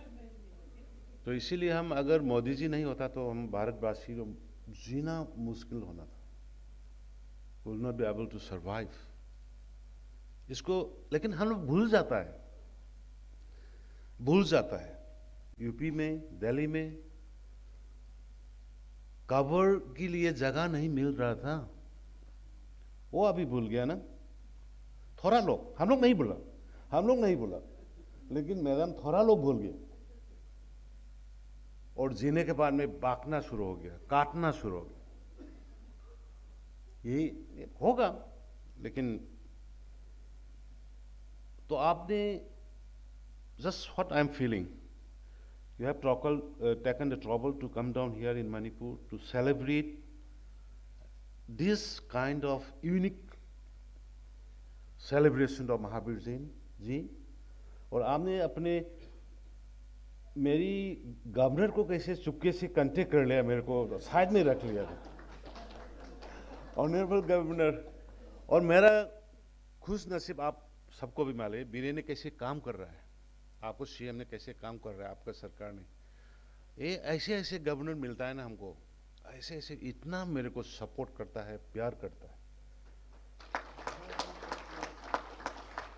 Speaker 5: तो इसीलिए हम, अगर मोदी जी नहीं होता तो हम भारतवासी को जीना मुश्किल होना था, will not be able to survive इसको। लेकिन हम लोग भूल जाता है यूपी में, दिल्ली में कवर के लिए जगह नहीं मिल रहा था, वो अभी भूल गया ना थोड़ा लोग। हम लोग नहीं बोला, लेकिन मैदान थोड़ा लोग भूल गए, और जीने के बाद में बांटना शुरू हो गया, काटना शुरू हो गया। ये होगा, लेकिन तो आपने, just what I am feeling, you have taken the trouble to come down here in Manipur to celebrate this kind of unique celebration of Mahavir Jain जी। और आपने अपने, मेरी गवर्नर को कैसे चुपके से कांटेक्ट कर लिया, मेरे को साइड में रख लिया। ऑनरेबल गवर्नर, और मेरा खुश नसीब आप सबको भी मालूम है बीरेन ने कैसे काम कर रहा है, आपको सीएम ने कैसे काम कर रहा है, आपका सरकार ने। ये ऐसे ऐसे गवर्नर मिलता है ना हमको, ऐसे ऐसे इतना मेरे को सपोर्ट करता है, प्यार करता है।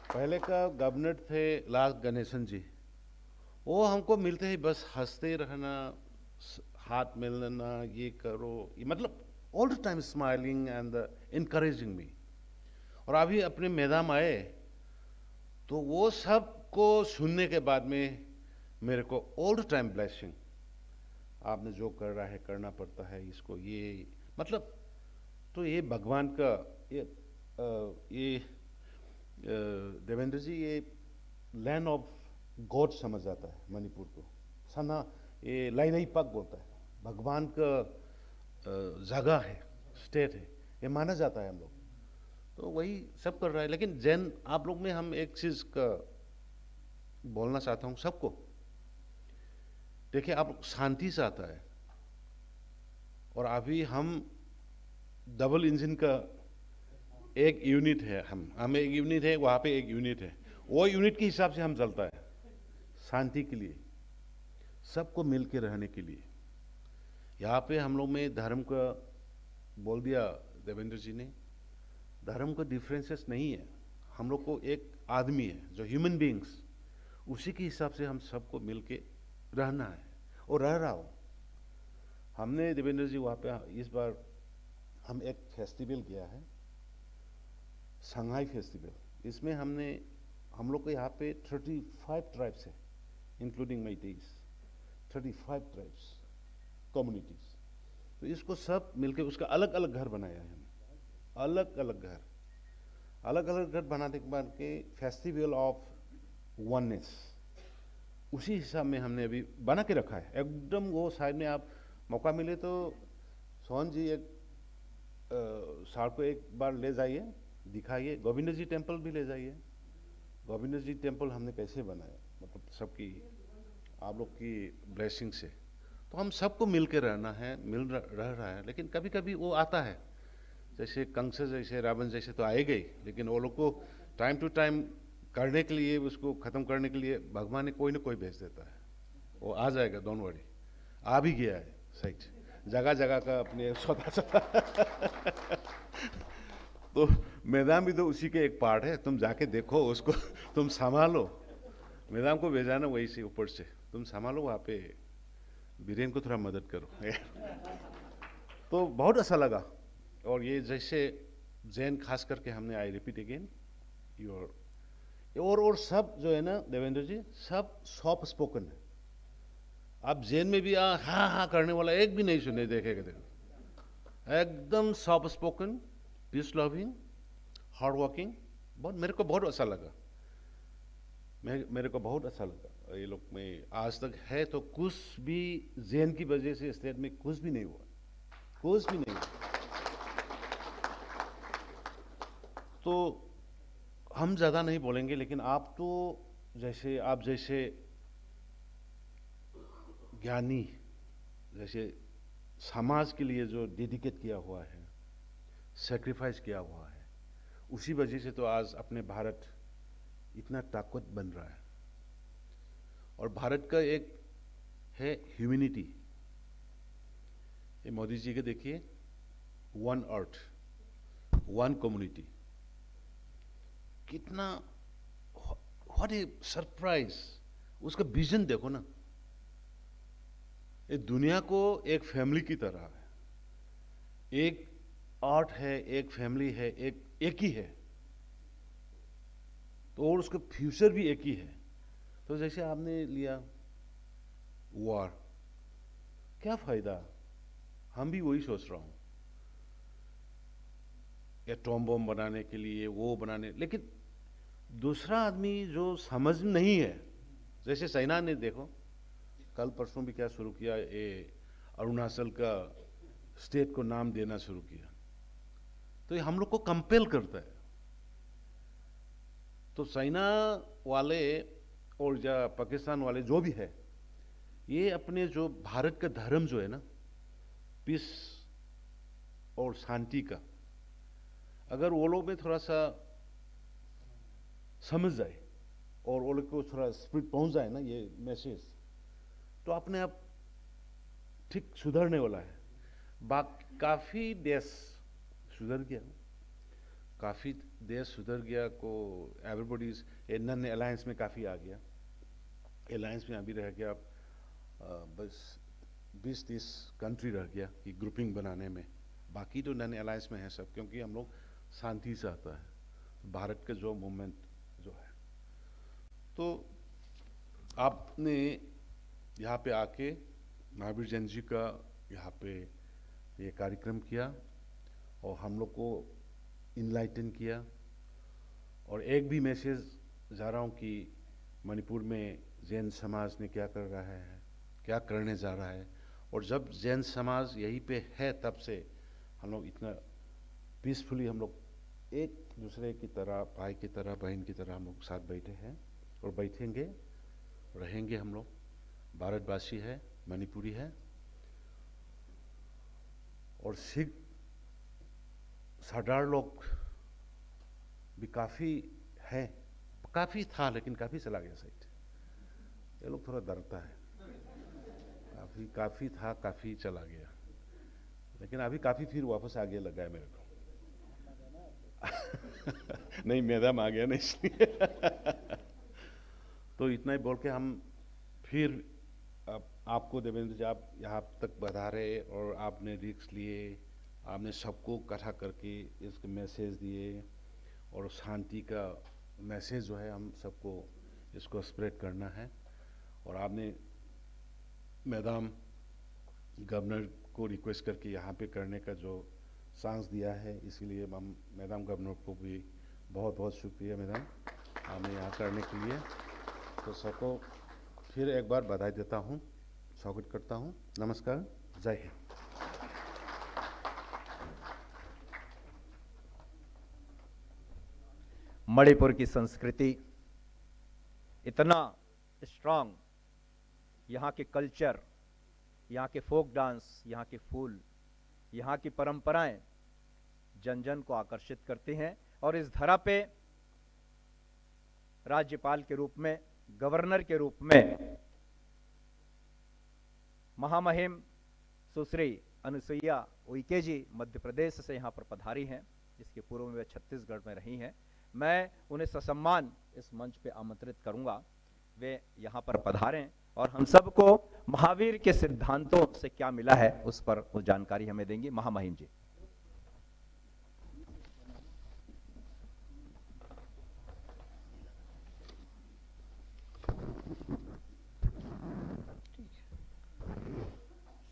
Speaker 5: पहले का गवर्नर थे लाल गणेशन जी, वो हमको मिलते ही बस हंसते रहना, हाथ मिलाना, ये करो, ये मतलब all the time smiling and encouraging me. और अभी अपने मैदान आए तो वो सब को सुनने के बाद में मेरे को ऑल द टाइम ब्लेसिंग, आपने जो कर रहा है करना पड़ता है इसको, ये मतलब तो ये भगवान का ये देवेंद्र जी ये लैंड ऑफ गॉड समझ आता है मणिपुर को। सना ये लाइलाई पाक बोलता है, भगवान का जगह है, स्टेट है, ये माना जाता है हम लोग। तो वही सब कर रहा है। लेकिन जैन आप लोग में हम एक चीज का बोलना चाहता हूं सबको, देखिए आप शांति से आता है, और अभी हम डबल इंजन का एक यूनिट है, हम एक यूनिट है, वहां पे एक यूनिट है, वो यूनिट के हिसाब से हम चलता है, शांति के लिए, सबको मिल के रहने के लिए। यहाँ पे हम लोग में धर्म का बोल दिया देवेंद्र जी ने, धर्म का डिफरेंसेस नहीं है, हम लोग को एक आदमी है जो ह्यूमन बीइंग्स, उसी के हिसाब से हम सबको मिल के रहना है, और रह रहा हो। हमने देवेंद्र जी वहाँ पे इस बार हम एक फेस्टिवल किया है, संघाई फेस्टिवल। इसमें हम लोग को यहाँ पे 35 ट्राइब्स है, इंक्लूडिंग मैतेईस, 35 ट्राइब्स कम्युनिटीज। तो इसको सब मिलके उसका अलग अलग घर बनाया है, हमने अलग अलग घर बनाने के बाद के फेस्टिवल ऑफ वननेस, उसी हिसाब में हमने अभी बना के रखा है एकदम। वो साइड में आप मौका मिले तो सोहन जी एक साल को एक बार ले जाइए, दिखाइए। गोविंद जी टेम्पल भी ले जाइए। गोविंद जी टेम्पल हमने कैसे बनाया, मतलब सबकी आप लोग की ब्लेसिंग से। तो हम सबको मिल के रहना है, रह रहा है। लेकिन कभी कभी वो आता है, जैसे कंस जैसे रावण जैसे तो आएगा ही, लेकिन वो लोग को टाइम टू टाइम करने के लिए, उसको खत्म करने के लिए भगवान ने कोई ना कोई भेज देता है, वो आ जाएगा, डोंट वरी। आ भी गया है सही, जगह जगह का अपने स्वतः तो मैदान भी तो उसी के एक पार्ट है, तुम जाके देखो उसको, तुम संभालो। मैदान को भेजा ना वही से ऊपर से, तुम संभालो, वहाँ पे बीरेन को थोड़ा मदद करो तो बहुत अच्छा लगा। और ये जैसे जैन खास करके हमने, आई रिपीट अगेन, और सब जो है ना देवेंद्र जी, सब सॉफ्ट स्पोकन है। आप जैन में भी हाँ हाँ करने वाला एक भी नहीं सुने देखेगा, देखो एकदम soft spoken, peace loving, hard working. बहुत मेरे को बहुत अच्छा लगा, मेरे को बहुत अच्छा लगा। ये लोग में आज तक है तो कुछ भी जैन की वजह से स्टेट में कुछ भी नहीं हुआ, कुछ भी नहीं हुआ। तो हम ज़्यादा नहीं बोलेंगे, लेकिन आप तो जैसे आप जैसे ज्ञानी, जैसे समाज के लिए जो डेडिकेट किया हुआ है, सेक्रीफाइस किया हुआ है, उसी वजह से तो आज अपने भारत इतना ताकत बन रहा है। और भारत का एक है ह्यूमैनिटी, ये मोदी जी के देखिए, वन अर्थ, वन कम्युनिटी, कितना व्हाट ए सरप्राइज। उसका विजन देखो ना, ये दुनिया को एक फैमिली की तरह है, एक आर्ट है, एक फैमिली है, एक ही है, तो और उसका फ्यूचर भी एक ही है। तो जैसे आपने लिया वॉर, क्या फायदा, हम भी वही सोच रहा हूं, एटॉम बम बनाने के लिए, वो बनाने, लेकिन दूसरा आदमी जो समझ नहीं है, जैसे चाइना ने देखो कल परसों भी क्या शुरू किया, ये अरुणाचल का स्टेट को नाम देना शुरू किया। तो ये हम लोग को कंपेल करता है। तो चाइना वाले और या पाकिस्तान वाले जो भी है, ये अपने जो भारत का धर्म जो है ना, पीस और शांति का, अगर वो लोग में थोड़ा सा समझ जाए और वो लोग को थोड़ा स्पिरिट पहुंच जाए ना ये मैसेज, तो अपने आप ठीक सुधरने वाला है। काफी देश सुधर गया, काफी देश सुधर गया को एवरीबॉडीज नन अलायंस में काफी आ गया। अलायंस में अभी रह गया बस 20-30 कंट्री रह गया कि ग्रुपिंग बनाने में, बाकी तो नन अलायंस में है सब, क्योंकि हम लोग शांति चाहता है। भारत का जो मूवमेंट जो है, तो आपने यहाँ पे आके महावीर जैन जी का यहाँ पे ये कार्यक्रम किया और हम लोग को इनलाइटन किया। और एक भी मैसेज जा रहा हूँ कि मणिपुर में जैन समाज ने क्या कर रहा है, क्या करने जा रहा है। और जब जैन समाज यहीं पे है तब से हम लोग इतना पीसफुली हम लोग एक दूसरे की तरह, भाई की तरह, बहन की तरह हम लोग साथ बैठे हैं और बैठेंगे, रहेंगे। हम लोग भारतवासी है, मणिपुरी है। और सिख सरदार लोग भी काफ़ी है, काफ़ी था लेकिन काफ़ी चला गया साइड। ये लोग थोड़ा डरता है, काफ़ी था, काफ़ी चला गया, लेकिन अभी काफ़ी फिर वापस आगे लगा है मेरे को। नहीं, मैदान आ गया ना इसलिए। तो इतना ही बोल के हम फिर आपको देवेंद्र जी, आप यहाँ तक बता रहे और आपने रिस्क लिए, आपने सबको इकट्ठा करके इसके मैसेज दिए और शांति का मैसेज जो है हम सबको इसको स्प्रेड करना है। और आपने मैडम गवर्नर को रिक्वेस्ट करके यहाँ पे करने का जो चांस दिया है, इसीलिए हम मैडम गवर्नर को भी बहुत बहुत शुक्रिया मैडम, हमें यहाँ करने के लिए। तो सबको फिर एक बार बधाई देता हूँ, स्वागत करता हूँ। नमस्कार, जय हिंद।
Speaker 1: मणिपुर की संस्कृति इतना स्ट्रांग, यहाँ के कल्चर, यहाँ के फोक डांस, यहाँ के फूल, यहाँ की परंपराएं जन जन को आकर्षित करती हैं। और इस धरा पे राज्यपाल के रूप में, गवर्नर के रूप में महामहिम सुश्री अनुसुईया उइके जी मध्य प्रदेश से यहाँ पर पधारी हैं, जिसके पूर्व में वे छत्तीसगढ़ में रही हैं। मैं उन्हें ससम्मान इस मंच पे आमंत्रित करूंगा, वे यहाँ पर पधारें और हम सबको महावीर के सिद्धांतों से क्या मिला है उस पर वो जानकारी हमें देंगी। महामहिम जी।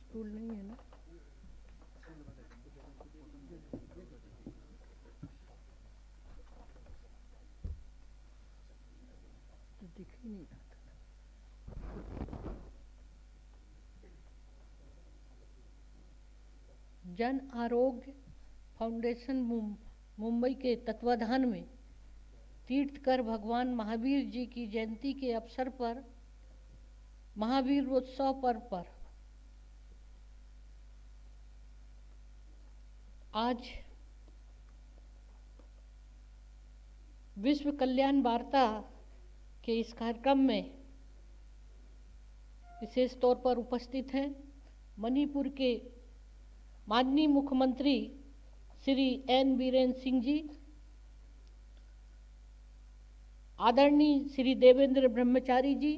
Speaker 6: स्टूल नहीं है ना? तो दिख ही नहीं रहा था। जन आरोग्य फाउंडेशन मुंबई के तत्वाधान में तीर्थकर भगवान महावीर जी की जयंती के अवसर पर महावीर उत्सव पर्व पर आज विश्व कल्याण वार्ता के इस कार्यक्रम में विशेष तौर पर उपस्थित हैं मणिपुर के माननीय मुख्यमंत्री श्री एन बीरेन्द्र सिंह जी, आदरणीय Shri Devendra Brahmachari ji,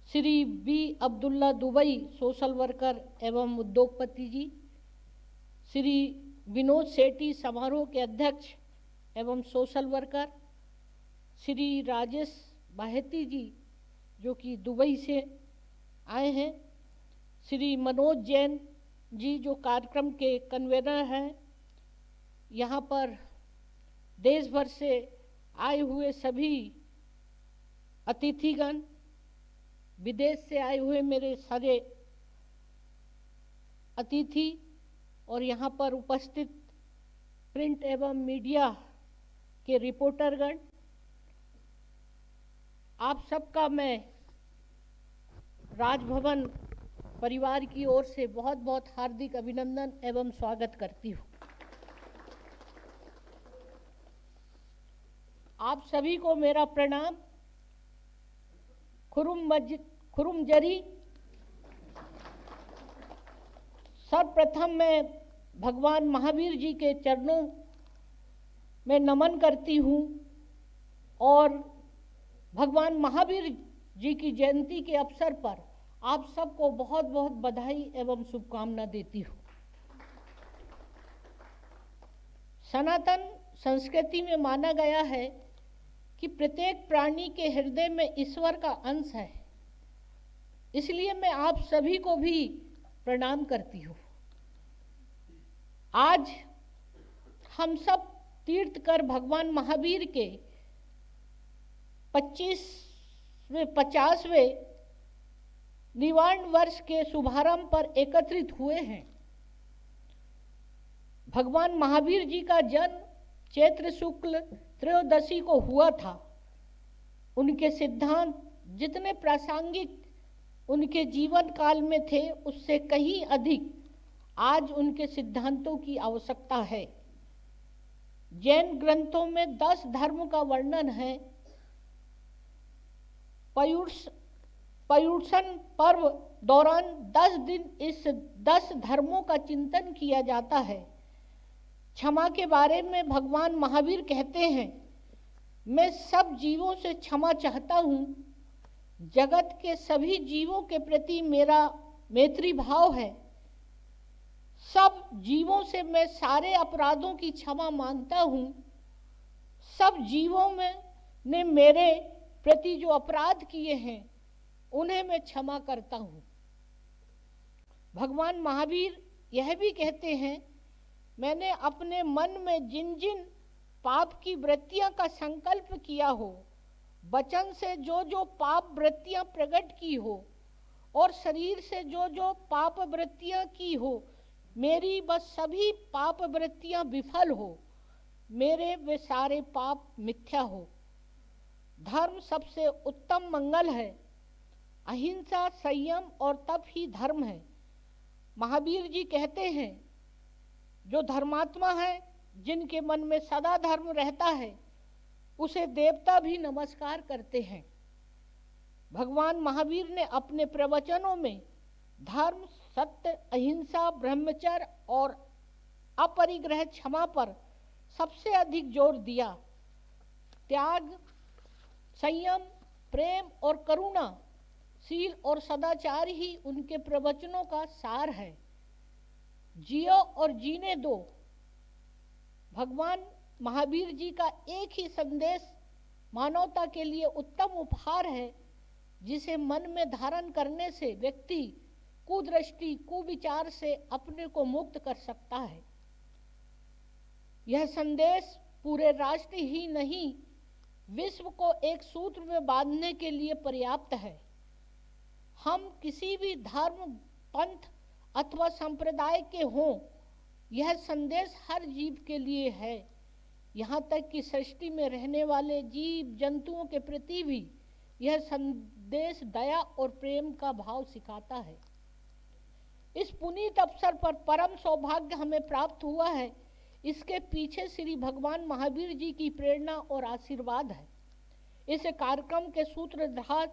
Speaker 6: Shri B Abdullah Dubai social worker एवं उद्योगपति जी, श्री विनोद सेठी समारोह के अध्यक्ष एवं सोशल वर्कर, श्री राजेश बाहेती जी जो कि दुबई से आए हैं, श्री मनोज जैन जी जो कार्यक्रम के कन्वेनर हैं, यहाँ पर देश भर से आए हुए सभी अतिथिगण, विदेश से आए हुए मेरे सारे अतिथि और यहाँ पर उपस्थित प्रिंट एवं मीडिया के रिपोर्टरगण, आप सबका मैं राजभवन परिवार की ओर से बहुत बहुत हार्दिक अभिनंदन एवं स्वागत करती हूँ। आप सभी को मेरा प्रणाम। खुरुम जरी। सर्वप्रथम मैं भगवान महावीर जी के चरणों में नमन करती हूँ और भगवान महावीर जी की जयंती के अवसर पर आप सबको बहुत बहुत बधाई एवं शुभकामना देती हूँ। सनातन संस्कृति में माना गया है कि प्रत्येक प्राणी के हृदय में ईश्वर का अंश है, इसलिए मैं आप सभी को भी प्रणाम करती हूँ। आज हम सब तीर्थ कर भगवान महावीर के 50वें निवार्ण वर्ष के शुभारंभ पर एकत्रित हुए हैं। भगवान महावीर जी का जन्म चैत्र शुक्ल त्रयोदशी को हुआ था। उनके सिद्धांत जितने प्रासंगिक उनके जीवन काल में थे, उससे कहीं अधिक आज उनके सिद्धांतों की आवश्यकता है। जैन ग्रंथों में 10 धर्म का वर्णन है। पर्युषण पर्व दौरान 10 दिन इस 10 धर्मों का चिंतन किया जाता है। क्षमा के बारे में भगवान महावीर कहते हैं, मैं सब जीवों से क्षमा चाहता हूँ। जगत के सभी जीवों के प्रति मेरा मैत्री भाव है। सब जीवों से मैं सारे अपराधों की क्षमा मांगता हूँ। सब जीवों में ने मेरे प्रति जो अपराध किए हैं उन्हें मैं क्षमा करता हूँ। भगवान महावीर यह भी कहते हैं, मैंने अपने मन में जिन जिन पाप की वृत्तियां का संकल्प किया हो, वचन से जो जो पाप वृत्तियां प्रकट की हो और शरीर से जो जो पाप वृत्तियां की हो, मेरी बस सभी पाप वृत्तियां विफल हो, मेरे वे सारे पाप मिथ्या हो। धर्म सबसे उत्तम मंगल है। अहिंसा, संयम और तप ही धर्म है। महावीर जी कहते हैं, जो धर्मात्मा है, जिनके मन में सदा धर्म रहता है, उसे देवता भी नमस्कार करते हैं। भगवान महावीर ने अपने प्रवचनों में धर्म, सत्य, अहिंसा, ब्रह्मचर्य और अपरिग्रह क्षमा पर सबसे अधिक जोर दिया। त्याग, संयम, प्रेम और करुणा, शील और सदाचार ही उनके प्रवचनों का सार है। जियो और जीने दो। भगवान महावीर जी का एक ही संदेश मानवता के लिए उत्तम उपहार है, जिसे मन में धारण करने से व्यक्ति कुदृष्टि, कुविचार से अपने को मुक्त कर सकता है। यह संदेश पूरे राष्ट्र ही नहीं, विश्व को एक सूत्र में बांधने के लिए पर्याप्त है। हम किसी भी धर्म, पंथ अथवा संप्रदाय के हों, यह संदेश हर जीव के लिए है। यहाँ तक कि सृष्टि में रहने वाले जीव जंतुओं के प्रति भी यह संदेश दया और प्रेम का भाव सिखाता है। इस पुनीत अवसर पर परम सौभाग्य हमें प्राप्त हुआ है। इसके पीछे श्री भगवान महावीर जी की प्रेरणा और आशीर्वाद है। इस कार्यक्रम के सूत्रधार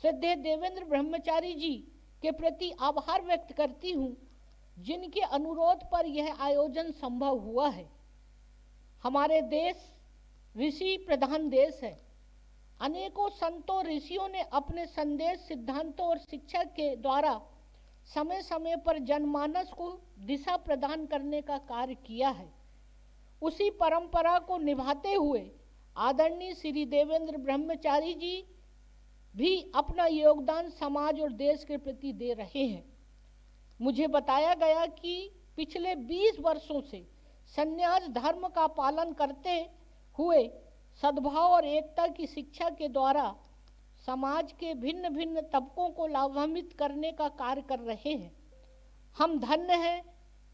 Speaker 6: श्रद्धेय देवेंद्र ब्रह्मचारी जी के प्रति आभार व्यक्त करती हूँ, जिनके अनुरोध पर यह आयोजन संभव हुआ है। हमारे देश ऋषि प्रधान देश है। अनेकों संतों, ऋषियों ने अपने संदेश, सिद्धांतों और शिक्षा के द्वारा समय समय पर जनमानस को दिशा प्रदान करने का कार्य किया है। उसी परंपरा को निभाते हुए आदरणीय श्री देवेंद्र ब्रह्मचारी जी भी अपना योगदान समाज और देश के प्रति दे रहे हैं। मुझे बताया गया कि पिछले 20 वर्षों से संन्यास धर्म का पालन करते हुए सद्भाव और एकता की शिक्षा के द्वारा समाज के भिन्न भिन्न तबकों को लाभान्वित करने का कार्य कर रहे हैं। हम धन्य हैं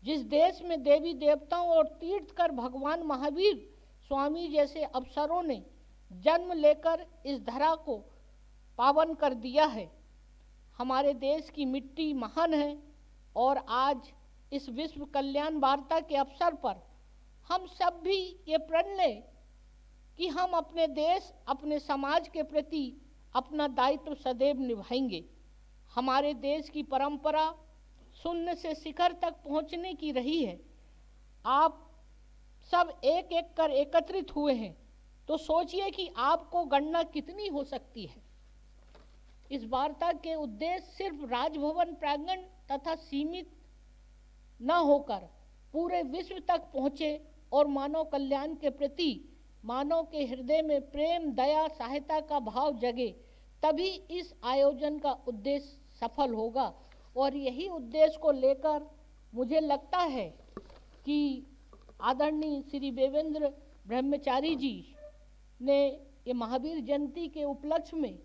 Speaker 6: जिस देश में देवी देवताओं और तीर्थकर भगवान महावीर स्वामी जैसे अवसरों ने जन्म लेकर इस धरा को पावन कर दिया है। हमारे देश की मिट्टी महान है और आज इस विश्व कल्याण वार्ता के अवसर पर हम सब भी ये प्रण लें कि हम अपने देश, अपने समाज के प्रति अपना दायित्व सदैव निभाएंगे। हमारे देश की परंपरा शून्य से शिखर तक पहुंचने की रही है। आप सब एक एक कर एकत्रित हुए हैं, तो सोचिए कि आपको गणना कितनी हो सकती है। इस वार्ता के उद्देश्य सिर्फ राजभवन प्रांगण तथा सीमित न होकर पूरे विश्व तक पहुंचे और मानव कल्याण के प्रति मानव के हृदय में प्रेम, दया, सहायता का भाव जगे, तभी इस आयोजन का उद्देश्य सफल होगा। और यही उद्देश्य को लेकर मुझे लगता है कि आदरणीय श्री देवेंद्र ब्रह्मचारी जी ने ये महावीर जयंती के उपलक्ष्य में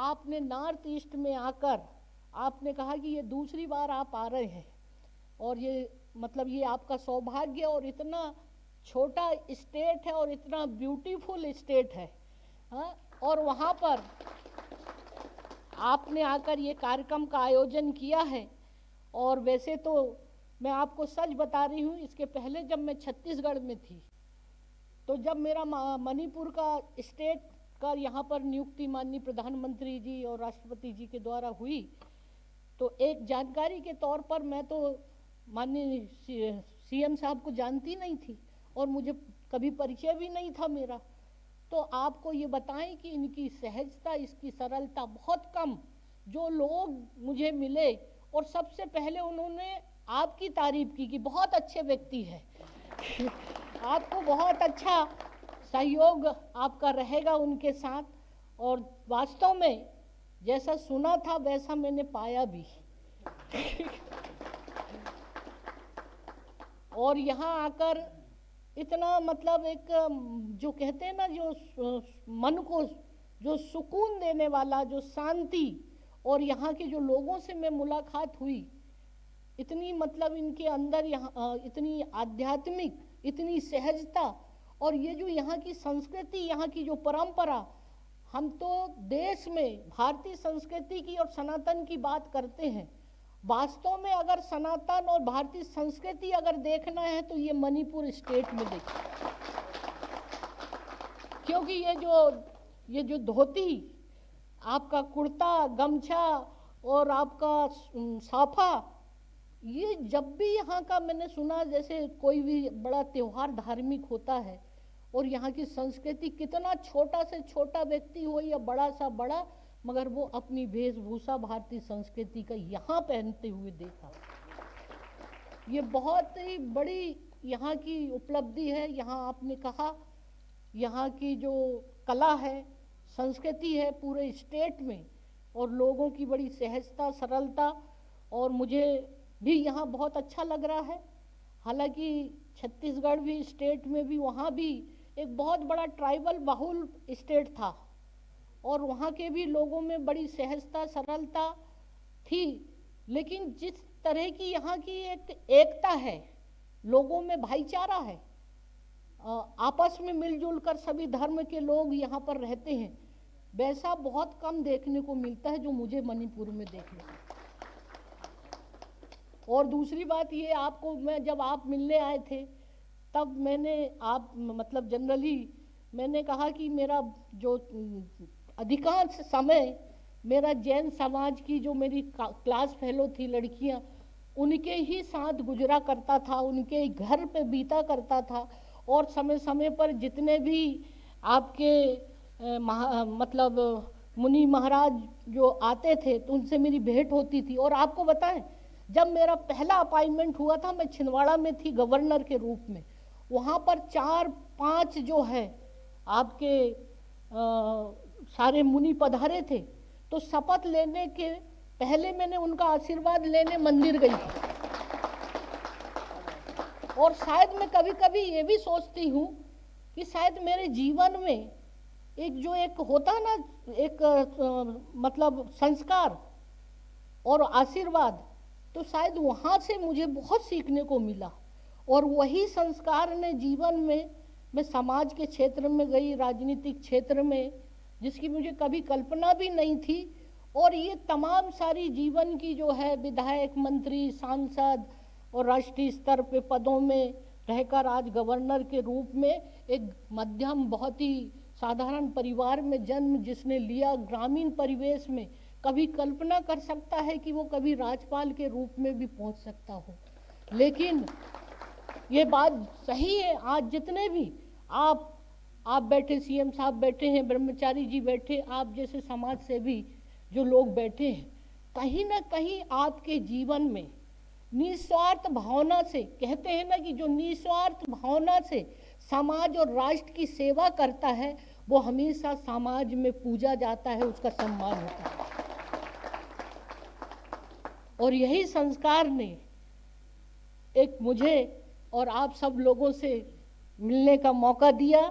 Speaker 6: आपने नॉर्थ ईस्ट में आकर आपने कहा कि ये दूसरी बार आप आ रहे हैं, और ये मतलब ये आपका सौभाग्य, और इतना छोटा स्टेट है और इतना ब्यूटीफुल स्टेट है, हाँ? और वहाँ पर आपने आकर ये कार्यक्रम का आयोजन किया है। और वैसे तो मैं आपको सच बता रही हूँ, इसके पहले जब मैं छत्तीसगढ़ में थी, तो जब मेरा मणिपुर का स्टेट का यहाँ पर नियुक्ति माननीय प्रधानमंत्री जी और राष्ट्रपति जी के द्वारा हुई, तो एक जानकारी के तौर पर मैं तो माननीय सीएम साहब को जानती नहीं थी और मुझे कभी परिचय भी नहीं था मेरा। तो आपको ये बताएं कि इनकी सहजता, इसकी सरलता बहुत कम जो लोग मुझे मिले, और सबसे पहले उन्होंने आपकी तारीफ की कि बहुत अच्छे व्यक्ति है आपको बहुत अच्छा सहयोग आपका रहेगा उनके साथ। और वास्तव में जैसा सुना था वैसा मैंने पाया भी और यहाँ आकर इतना मतलब एक जो कहते हैं ना, जो मन को जो सुकून देने वाला, जो शांति, और यहाँ के जो लोगों से मैं मुलाकात हुई, इतनी मतलब इनके अंदर यहाँ इतनी आध्यात्मिक, इतनी सहजता, और ये जो यहाँ की संस्कृति, यहाँ की जो परंपरा, हम तो देश में भारतीय संस्कृति की और सनातन की बात करते हैं। वास्तव में अगर सनातन और भारतीय संस्कृति अगर देखना है तो ये मणिपुर स्टेट में देखिए, क्योंकि ये जो धोती, आपका कुर्ता, गमछा और आपका साफा, ये जब भी यहाँ का मैंने सुना, जैसे कोई भी बड़ा त्योहार धार्मिक होता है और यहाँ की संस्कृति, कितना छोटा से छोटा व्यक्ति हो या बड़ा सा बड़ा, मगर वो अपनी वेशभूषा भारतीय संस्कृति का यहाँ पहनते हुए देखा। ये बहुत ही बड़ी यहाँ की उपलब्धि है। यहाँ आपने कहा यहाँ की जो कला है, संस्कृति है पूरे स्टेट में, और लोगों की बड़ी सहजता, सरलता, और मुझे भी यहाँ बहुत अच्छा लग रहा है। हालांकि छत्तीसगढ़ भी स्टेट में भी, वहाँ भी एक बहुत बड़ा ट्राइबल बहुल स्टेट था और वहाँ के भी लोगों में बड़ी सहजता, सरलता थी, लेकिन जिस तरह की यहाँ की एक एकता है, लोगों में भाईचारा है, आपस में मिलजुल कर सभी धर्म के लोग यहाँ पर रहते हैं, वैसा बहुत कम देखने को मिलता है जो मुझे मणिपुर में देखने को। और दूसरी बात ये, आपको मैं जब आप मिलने आए थे तब मैंने आप मतलब जनरली मैंने कहा कि मेरा जो अधिकांश समय मेरा जैन समाज की जो मेरी क्लास फेलो थी लड़कियां, उनके ही साथ गुजरा करता था, उनके घर पे बीता करता था, और समय समय पर जितने भी आपके मतलब मुनि महाराज जो आते थे तो उनसे मेरी भेंट होती थी। और आपको बताएं, जब मेरा पहला अपॉइंटमेंट हुआ था, मैं छिंदवाड़ा में थी गवर्नर के रूप में, वहाँ पर 4-5 जो है आपके सारे मुनि पधारे थे, तो शपथ लेने के पहले मैंने उनका आशीर्वाद लेने मंदिर गई थी। और शायद मैं कभी कभी ये भी सोचती हूँ कि शायद मेरे जीवन में एक होता ना, एक मतलब संस्कार और आशीर्वाद, तो शायद वहाँ से मुझे बहुत सीखने को मिला। और वही संस्कार ने जीवन में, मैं समाज के क्षेत्र में गई, राजनीतिक क्षेत्र में, जिसकी मुझे कभी कल्पना भी नहीं थी, और ये तमाम सारी जीवन की जो है विधायक, मंत्री, सांसद और राष्ट्रीय स्तर पे पदों में रहकर आज गवर्नर के रूप में एक मध्यम, बहुत ही साधारण परिवार में जन्म जिसने लिया, ग्रामीण परिवेश में, कभी कल्पना कर सकता है कि वो कभी राज्यपाल के रूप में भी पहुंच सकता हो। लेकिन ये बात सही है, आज जितने भी आप बैठे, सीएम साहब बैठे हैं, ब्रह्मचारी जी बैठे, आप जैसे समाज सेवी जो लोग बैठे हैं, कहीं ना कहीं आपके जीवन में निस्वार्थ भावना से, कहते हैं ना कि जो निस्वार्थ भावना से समाज और राष्ट्र की सेवा करता है वो हमेशा समाज में पूजा जाता है, उसका सम्मान होता है। और यही संस्कार ने एक मुझे और आप सब लोगों से मिलने का मौका दिया।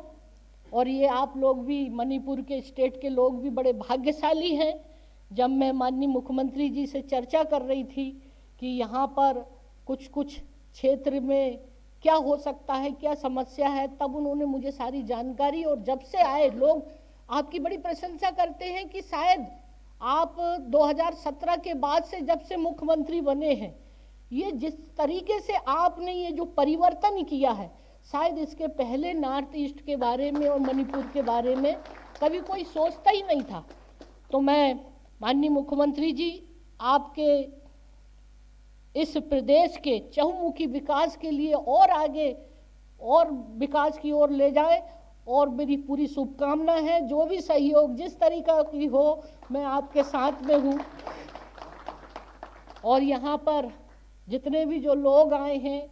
Speaker 6: और ये आप लोग भी, मणिपुर के स्टेट के लोग भी बड़े भाग्यशाली हैं। जब मैं माननीय मुख्यमंत्री जी से चर्चा कर रही थी कि यहाँ पर कुछ क्षेत्र में क्या हो सकता है, क्या समस्या है, तब उन्होंने मुझे सारी जानकारी, और जब से आए लोग आपकी बड़ी प्रशंसा करते हैं कि शायद आप 2017 के बाद से जब से मुख्यमंत्री बने हैं, ये जिस तरीके से आपने ये जो परिवर्तन किया है, शायद इसके पहले नॉर्थ ईस्ट के बारे में और मणिपुर के बारे में कभी कोई सोचता ही नहीं था। तो मैं माननीय मुख्यमंत्री जी, आपके इस प्रदेश के चहुमुखी विकास के लिए और आगे और विकास की ओर ले जाए, और मेरी पूरी शुभकामना है। जो भी सहयोग जिस तरीका की हो, मैं आपके साथ में हूँ। और यहाँ पर जितने भी जो लोग आए हैं,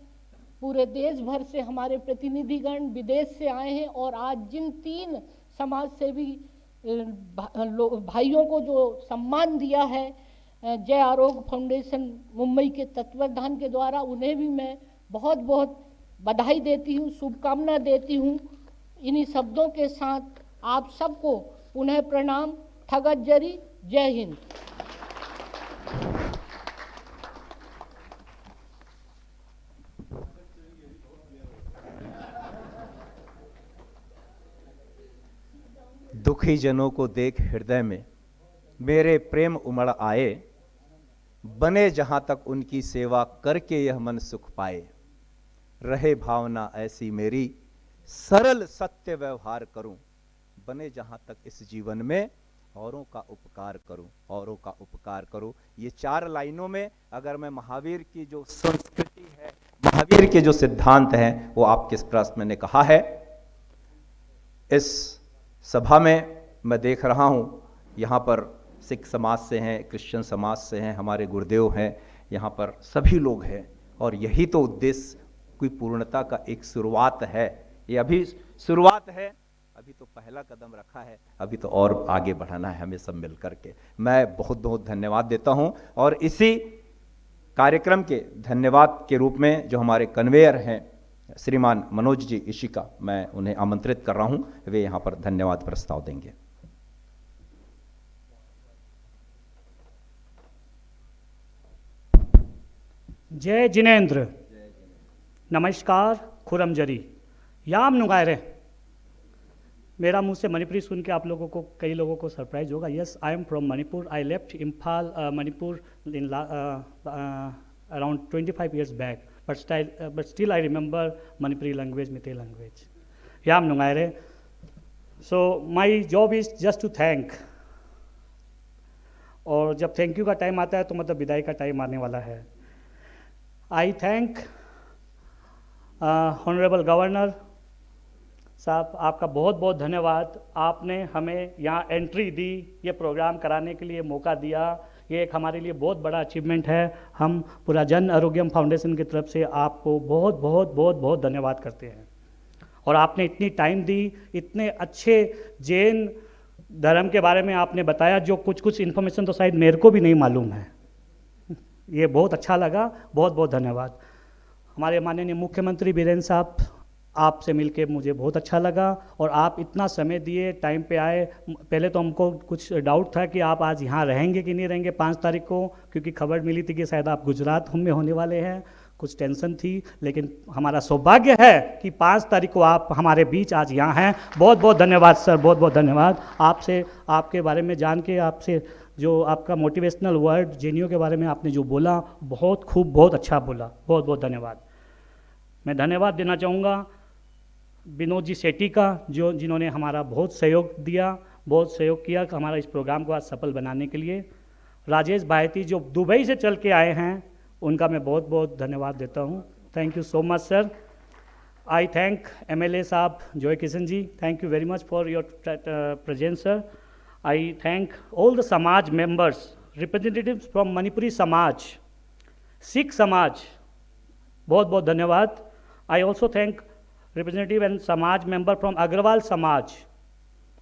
Speaker 6: पूरे देश भर से हमारे प्रतिनिधिगण, विदेश से आए हैं, और आज जिन 3 समाज सेवी भाइयों को जो सम्मान दिया है जय आरोग्य फाउंडेशन मुंबई के तत्वावधान के द्वारा, उन्हें भी मैं बहुत बहुत बधाई देती हूँ, शुभकामना देती हूँ। इन्हीं शब्दों के साथ आप सबको पुनः प्रणाम। ठगत जरी, जय हिंद।
Speaker 1: दुखी जनों को देख हृदय में मेरे प्रेम उमड़ आए, बने जहां तक उनकी सेवा करके यह मन सुख पाए। रहे भावना ऐसी मेरी, सरल सत्य व्यवहार करूं, बने जहां तक इस जीवन में औरों का उपकार करूं, औरों का उपकार करूं। ये 4 लाइनों में अगर मैं महावीर की जो संस्कृति है, महावीर के जो सिद्धांत हैं, वो आपके प्रश्न ने कहा है। इस सभा में मैं देख रहा हूं, यहाँ पर सिख समाज से हैं, क्रिश्चियन समाज से हैं, हमारे गुरुदेव हैं, यहाँ पर सभी लोग हैं। और यही तो उद्देश्य कोई पूर्णता का एक शुरुआत है। ये अभी शुरुआत है, अभी तो पहला कदम रखा है, अभी तो और आगे बढ़ाना है हमें सब मिल करके। मैं बहुत बहुत धन्यवाद देता हूं। और इसी कार्यक्रम के धन्यवाद के रूप में जो हमारे कन्वेयर हैं श्रीमान मनोज जी इशिका, मैं उन्हें आमंत्रित कर रहा हूं, वे यहां पर धन्यवाद प्रस्ताव देंगे।
Speaker 7: जय जिनेंद्र, नमस्कार, खुरम जरी, याम नुगायरे। मेरा मुंह से मणिपुरी सुन के आप लोगों को, कई लोगों को सरप्राइज होगा। Yes, I am from Manipur. I left Imphal Manipur in around 25 years back, but still I remember Manipuri language, Meitei language. Yam nungaire. So my job is just to thank. और जब थैंक यू का टाइम आता है तो मतलब विदाई का टाइम आने वाला है। आई थैंक ऑनरेबल गवर्नर साहब, आपका बहुत बहुत धन्यवाद। आपने हमें यहाँ एंट्री दी, ये प्रोग्राम कराने के लिए मौका दिया, ये एक हमारे लिए बहुत बड़ा अचीवमेंट है। हम पूरा जन आरोग्यम फाउंडेशन की तरफ से आपको बहुत बहुत बहुत बहुत धन्यवाद करते हैं। और आपने इतनी टाइम दी, इतने अच्छे जैन धर्म के बारे में आपने बताया, जो कुछ इन्फॉर्मेशन तो शायद मेरे को भी नहीं मालूम है। ये बहुत अच्छा लगा, बहुत बहुत धन्यवाद। हमारे माननीय मुख्यमंत्री बीरेन्द्र साहब, आपसे मिलके मुझे बहुत अच्छा लगा, और आप इतना समय दिए, टाइम पे आए। पहले तो हमको कुछ डाउट था कि आप आज यहाँ रहेंगे कि नहीं रहेंगे 5 तारीख को, क्योंकि खबर मिली थी कि शायद आप गुजरात में होने वाले हैं, कुछ टेंशन थी। लेकिन हमारा सौभाग्य है कि 5 तारीख को आप हमारे बीच आज यहाँ हैं। बहुत बहुत धन्यवाद सर, बहुत बहुत धन्यवाद। आपसे, आपके बारे में जान के, आपसे जो आपका मोटिवेशनल वर्ड जेनियो के बारे में आपने जो बोला, बहुत खूब, बहुत अच्छा बोला। बहुत बहुत धन्यवाद। मैं धन्यवाद देना चाहूँगा विनोद जी सेठी का जिन्होंने हमारा बहुत सहयोग दिया, बहुत सहयोग किया हमारा इस प्रोग्राम को आज सफल बनाने के लिए। राजेश भायती जो दुबई से चल के आए हैं, उनका मैं बहुत बहुत धन्यवाद देता हूँ। Thank you so much sir. I thank MLA साहब Joy Kishan ji, thank you very much for your presence sir. I thank all the समाज मेंबर्स, रिप्रेजेंटेटिव्स फ्रॉम मणिपुरी समाज, सिख समाज, बहुत बहुत धन्यवाद। I also thank representative and समाज मेंबर फ्रॉम अग्रवाल समाज,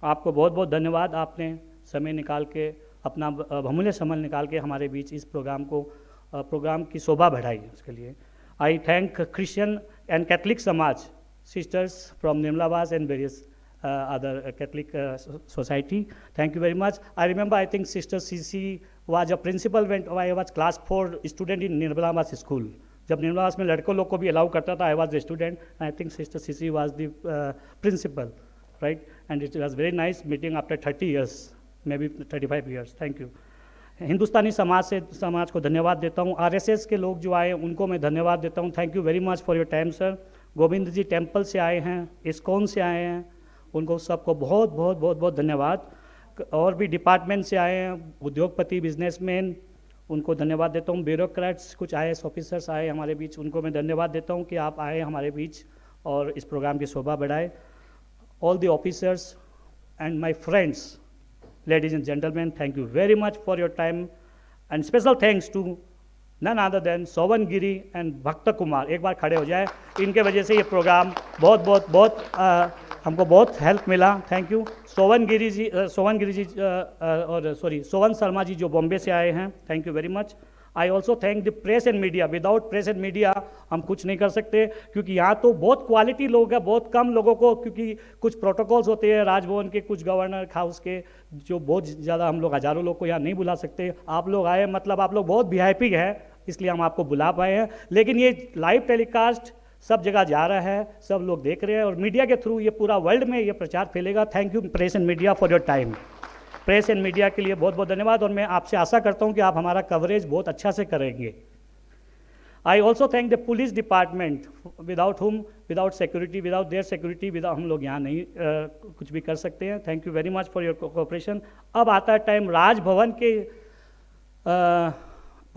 Speaker 7: आपको बहुत बहुत धन्यवाद। आपने समय निकाल के अपना बहुमूल्य समय निकाल के हमारे बीच इस प्रोग्राम की शोभा बढ़ाई, उसके लिए I thank Christian and Catholic समाज, sisters from Nirmalabad and various other Catholic society. Thank you very much. I remember, I think Sister CC was a principal when I was class 4 student in Nirmalabad school. जब निर्मलाबाद में लड़कों लोग को भी allow करता था, I was a student. I think Sister CC was the principal, right? And it was very nice meeting after 30 years, maybe 35 years. Thank you. हिंदुस्तानी समाज को धन्यवाद देता हूँ। RSS के लोग जो आए उनको मैं धन्यवाद देता हूँ। Thank you very much for your time sir. Govind ji temple से आए हैं, इस्कॉन से आए हैं, उनको सबको बहुत बहुत बहुत बहुत धन्यवाद। और भी डिपार्टमेंट से आए हैं, उद्योगपति, बिजनेसमैन, उनको धन्यवाद देता हूँ। ब्यूरोक्रेट्स, कुछ IAS ऑफिसर्स आए हमारे बीच, उनको मैं धन्यवाद देता हूँ कि आप आए हमारे बीच और इस प्रोग्राम की शोभा बढ़ाए। All the officers and my friends, ladies and gentlemen, thank you very much for your time, and special thanks to none other than Sovan Giri and Bhakta Kumar. एक बार खड़े हो जाए, इनके वजह से ये प्रोग्राम बहुत हमको बहुत हेल्प मिला। थैंक यू सोवन गिरी जी और सोवन शर्मा जी जो बॉम्बे से आए हैं, thank you very much. I also thank the press and media. Without press and media हम कुछ नहीं कर सकते, क्योंकि यहाँ तो बहुत क्वालिटी लोग हैं, बहुत कम लोगों को, क्योंकि कुछ प्रोटोकॉल्स होते हैं राजभवन के, कुछ गवर्नर हाउस के, जो बहुत ज़्यादा हम लोग हज़ारों लोग को यहाँ नहीं बुला सकते। आप लोग आए, मतलब आप लोग बहुत VIP है, इसलिए हम आपको बुला पाए हैं। लेकिन ये लाइव टेलीकास्ट सब जगह जा रहा है, सब लोग देख रहे हैं, और मीडिया के थ्रू ये पूरा वर्ल्ड में ये प्रचार फैलेगा। Thank you press and media for your time. Press and media के लिए बहुत बहुत धन्यवाद, और मैं आपसे आशा करता हूं कि आप हमारा कवरेज बहुत अच्छा से करेंगे। आई also thank the police department, without security, without their security, without हम लोग यहाँ नहीं कुछ भी कर सकते हैं। Thank you very much for your cooperation. अब आता है टाइम राजभवन के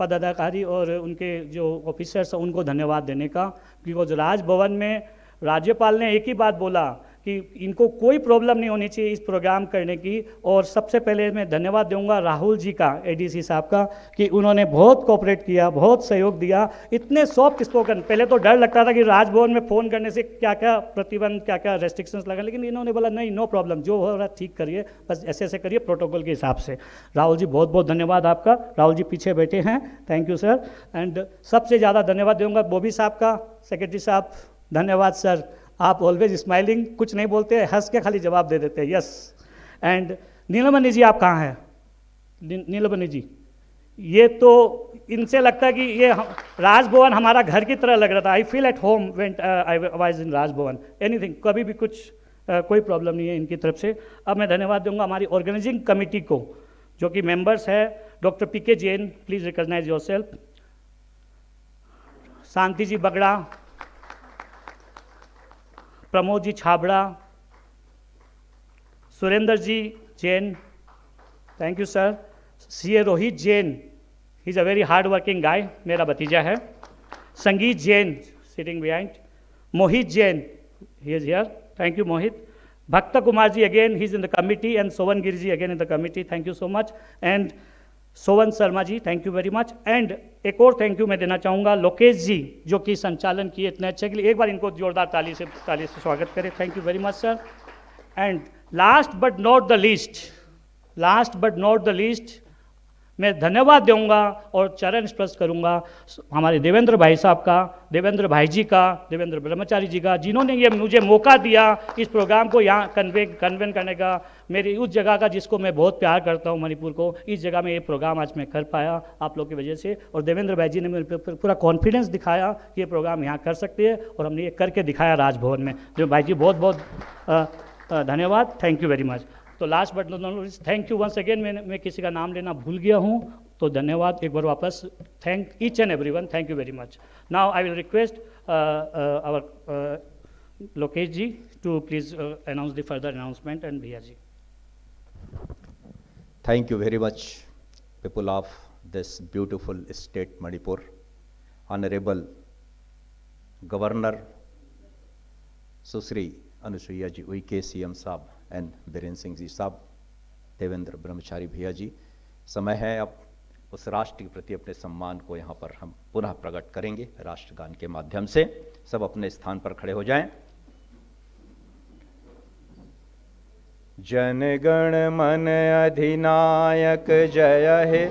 Speaker 7: पदाधिकारी और उनके जो ऑफिसर्स हैं उनको धन्यवाद देने का, बिकॉज राजभवन में राज्यपाल ने एक ही बात बोला कि इनको कोई प्रॉब्लम नहीं होनी चाहिए इस प्रोग्राम करने की। और सबसे पहले मैं धन्यवाद दूंगा राहुल जी का, ADC साहब का, कि उन्होंने बहुत कोऑपरेट किया, बहुत सहयोग दिया। इतने सॉफ्ट स्पोकन, पहले तो डर लगता था कि राजभवन में फ़ोन करने से क्या क्या प्रतिबंध, क्या क्या रेस्ट्रिक्शंस लगा, लेकिन इन्होंने बोला नहीं, नो प्रॉब्लम, जो हो रहा है ठीक करिए, बस ऐसे ऐसे करिए प्रोटोकॉल के हिसाब से। राहुल जी बहुत बहुत धन्यवाद आपका। राहुल जी पीछे बैठे हैं, थैंक यू सर। एंड सबसे ज़्यादा धन्यवाद दूंगा बॉबी साहब का, सेक्रेटरी साहब, धन्यवाद सर। आप ऑलवेज स्माइलिंग, कुछ नहीं बोलते, हंस के खाली जवाब दे देते हैं, यस। एंड नीलमणि जी, आप कहाँ हैं? नीलमणि जी, ये तो इनसे लगता है कि ये राजभवन हमारा घर की तरह लग रहा था। I feel at home when I was in Raj Bhavan. Anything, कभी भी कुछ कोई प्रॉब्लम नहीं है इनकी तरफ से। अब मैं धन्यवाद दूंगा हमारी ऑर्गेनाइजिंग कमेटी को, जो कि मेंबर्स है doctor PK Jain, please recognise yourself, Shanti ji Bagda, Pramod ji Chhabra, Surendra ji Jain, thank you sir. CA Rohit Jain, he is a very hard working guy, मेरा भतीजा है। Sangeet Jain sitting behind, Mohit Jain, he is here, thank you Mohit. Bhakt Kumar ji again, he is in the committee, and Sovan Giri ji again in the committee, thank you so much. And Sovan Sharma ji, thank you very much. And एक और thank you मैं देना चाहूँगा लोकेश जी, जो कि संचालन किए इतने अच्छे के लिए, एक बार इनको जोरदार ताली से स्वागत करें। Thank you very much sir. And last but not the least, मैं धन्यवाद दूंगा और चरण स्पर्श करूंगा हमारे देवेंद्र भाई साहब का, देवेंद्र भाई जी का, देवेंद्र ब्रह्मचारी जी का, जिन्होंने ये मुझे मौका दिया इस प्रोग्राम को यहाँ कन्वेन करने का। मेरी उस जगह का जिसको मैं बहुत प्यार करता हूँ, मणिपुर को, इस जगह में ये प्रोग्राम आज मैं कर पाया आप लोग की वजह से। और देवेंद्र भाई जी ने मेरे पे पूरा कॉन्फिडेंस दिखाया कि ये प्रोग्राम यहाँ कर सकते हैं, और हमने ये करके दिखाया राजभवन में। जो भाई जी बहुत बहुत धन्यवाद, थैंक यू वेरी मच। तो last but not least, thank you once again. मैं किसी का नाम लेना भूल गया हूँ, तो धन्यवाद एक बार वापस। Thank each and everyone, thank you very much. Now I will request our Lokesh ji to please announce the further announcement and Bhaiya ji.
Speaker 1: Thank you very much, people of this beautiful state Manipur, Honorable Governor Susri Anusuya ji Uike, CM साहब and Biren Singh ji साहब, देवेंद्र ब्रह्मचारी भैया जी, समय है अब उस राष्ट्र के प्रति अपने सम्मान को यहाँ पर हम पुनः प्रकट करेंगे राष्ट्रगान के माध्यम से। सब अपने स्थान पर खड़े हो जाएं। जन गण मन अधिनायक जय हे,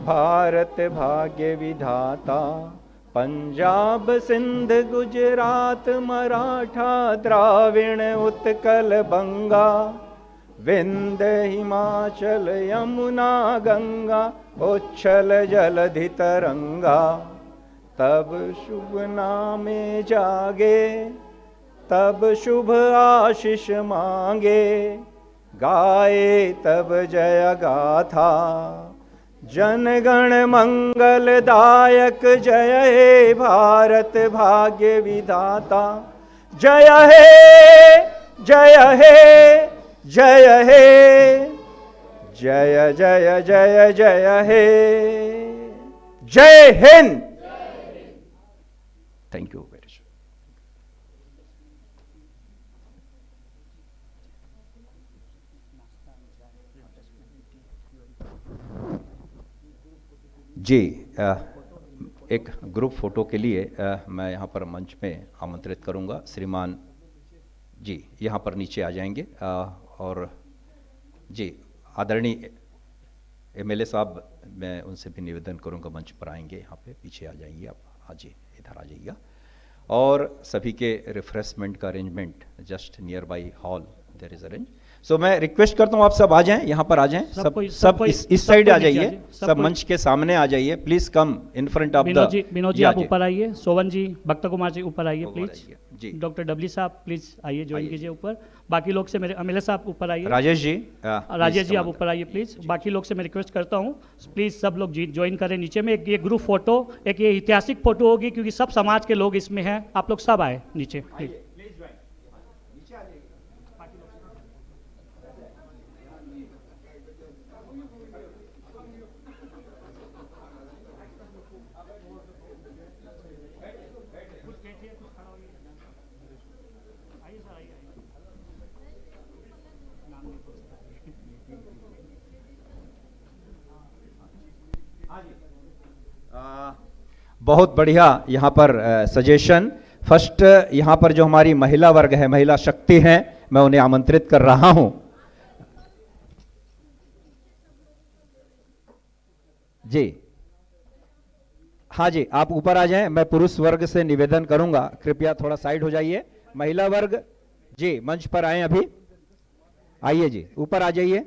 Speaker 1: भारत भाग्य विधाता, पंजाब सिंध गुजरात मराठा द्राविण उत्कल बंगा, विंध्य हिमाचल यमुना गंगा, उच्छल जलधि तरंगा, तब शुभ नामे जागे, तब शुभ आशीष मांगे, गाए तब जय गाथा, जन गण मंगलदायक जय हे, भारत भाग्य विधाता, जय हे जय हे जय हे, जय जय जय जय हे, जय हिंद। Thank you very much. जी, एक ग्रुप फोटो के लिए मैं यहाँ पर मंच में आमंत्रित करूँगा श्रीमान जी, यहाँ पर नीचे आ जाएंगे। और जी, आदरणीय एमएलए साहब, मैं उनसे भी निवेदन करूँगा मंच पर आएंगे, यहाँ पे पीछे आ जाएंगे आप। हाँ जी, इधर आ जाइएगा। और सभी के रिफ्रेशमेंट का arrangement just nearby hall there is arrange. So मैं रिक्वेस्ट करता हूँ आप सब आ जाएं, यहाँ पर आ जाएं, सब इस साइड आ जाइए, सब मंच के सामने आ जाइए। Please come in front of the.
Speaker 7: Vinod ji आप ऊपर आइए, सोवन जी, भक्त कुमार जी ऊपर आइए प्लीज,
Speaker 1: जी,
Speaker 7: डॉक्टर डबली साहब प्लीज आइए, ज्वाइन कीजिए ऊपर। बाकी लोग से मेरे एमएलए साहब ऊपर आइए,
Speaker 1: राजेश जी,
Speaker 7: राजेश जी आप ऊपर आइए प्लीज। बाकी लोग से मैं रिक्वेस्ट करता हूँ प्लीज सब लोग ज्वाइन करें। नीचे में एक ये ग्रुप फोटो, एक ये ऐतिहासिक फोटो होगी क्योंकि सब समाज के लोग इसमें हैं। आप लोग सब आए नीचे प्लीज।
Speaker 1: बहुत बढ़िया यहाँ पर सजेशन। फर्स्ट यहाँ पर जो हमारी महिला वर्ग है, महिला शक्ति हैं, मैं उन्हें आमंत्रित कर रहा हूं। जी हाँ जी, आप ऊपर आ जाएं। मैं पुरुष वर्ग से निवेदन करूंगा, कृपया थोड़ा साइड हो जाइए। महिला वर्ग जी मंच पर आए, अभी आइए जी, ऊपर आ जाइए।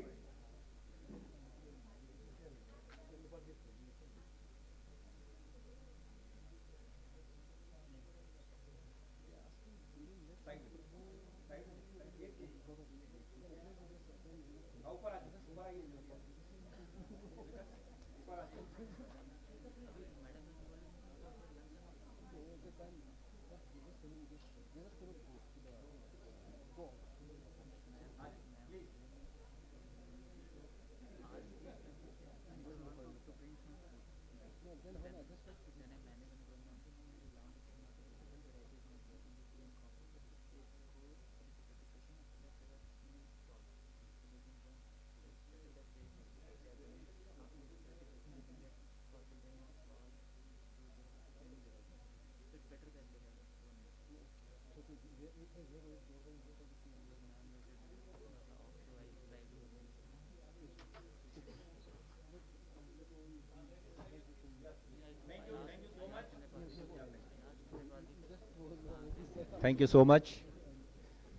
Speaker 1: Thank you so much.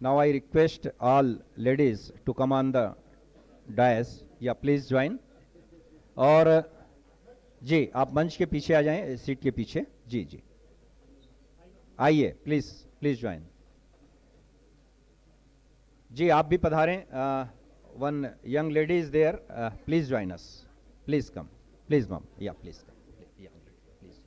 Speaker 1: Now I request all ladies to come on the dais. Yeah, please join. और जी आप मंच के पीछे आ जाएं, सीट के पीछे। जी जी आइए, प्लीज प्लीज ज्वाइन। जी आप भी पधारें। One young lady is there, please join us, please come, please ma'am, या please come, please.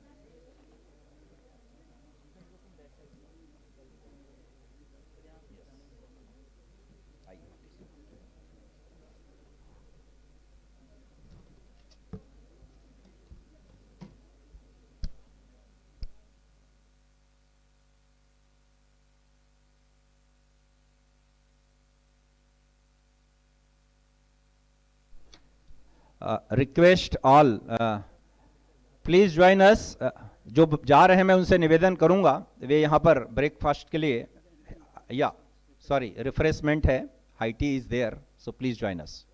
Speaker 1: Request all please join us. जो जा रहे हैं मैं उनसे निवेदन करूंगा वे यहाँ पर ब्रेकफास्ट के लिए या सॉरी रिफ्रेशमेंट है, high tea is there, so please join us.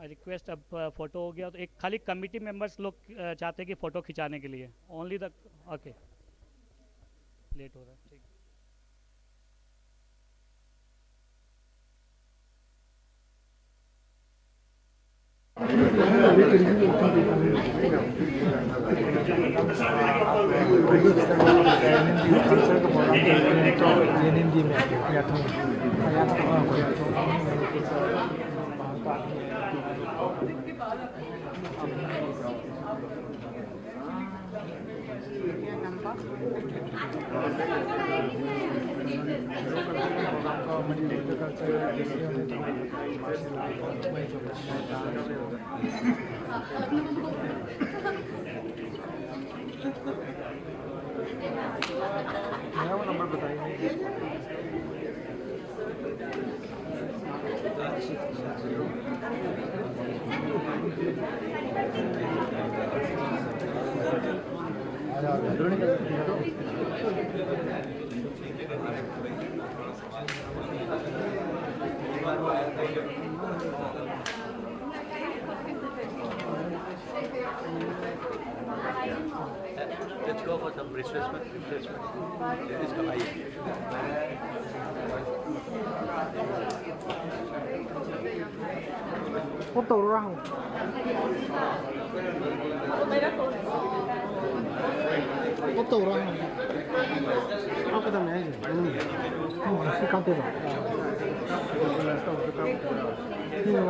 Speaker 7: Request अब फोटो हो गया तो एक खाली कमिटी मेंबर्स लोग चाहते हैं कि फ़ोटो खिंचाने के लिए ओनली द ओके लेट हो रहा है ठीक।
Speaker 8: Let's go for some refreshment. Ladies come
Speaker 9: Ini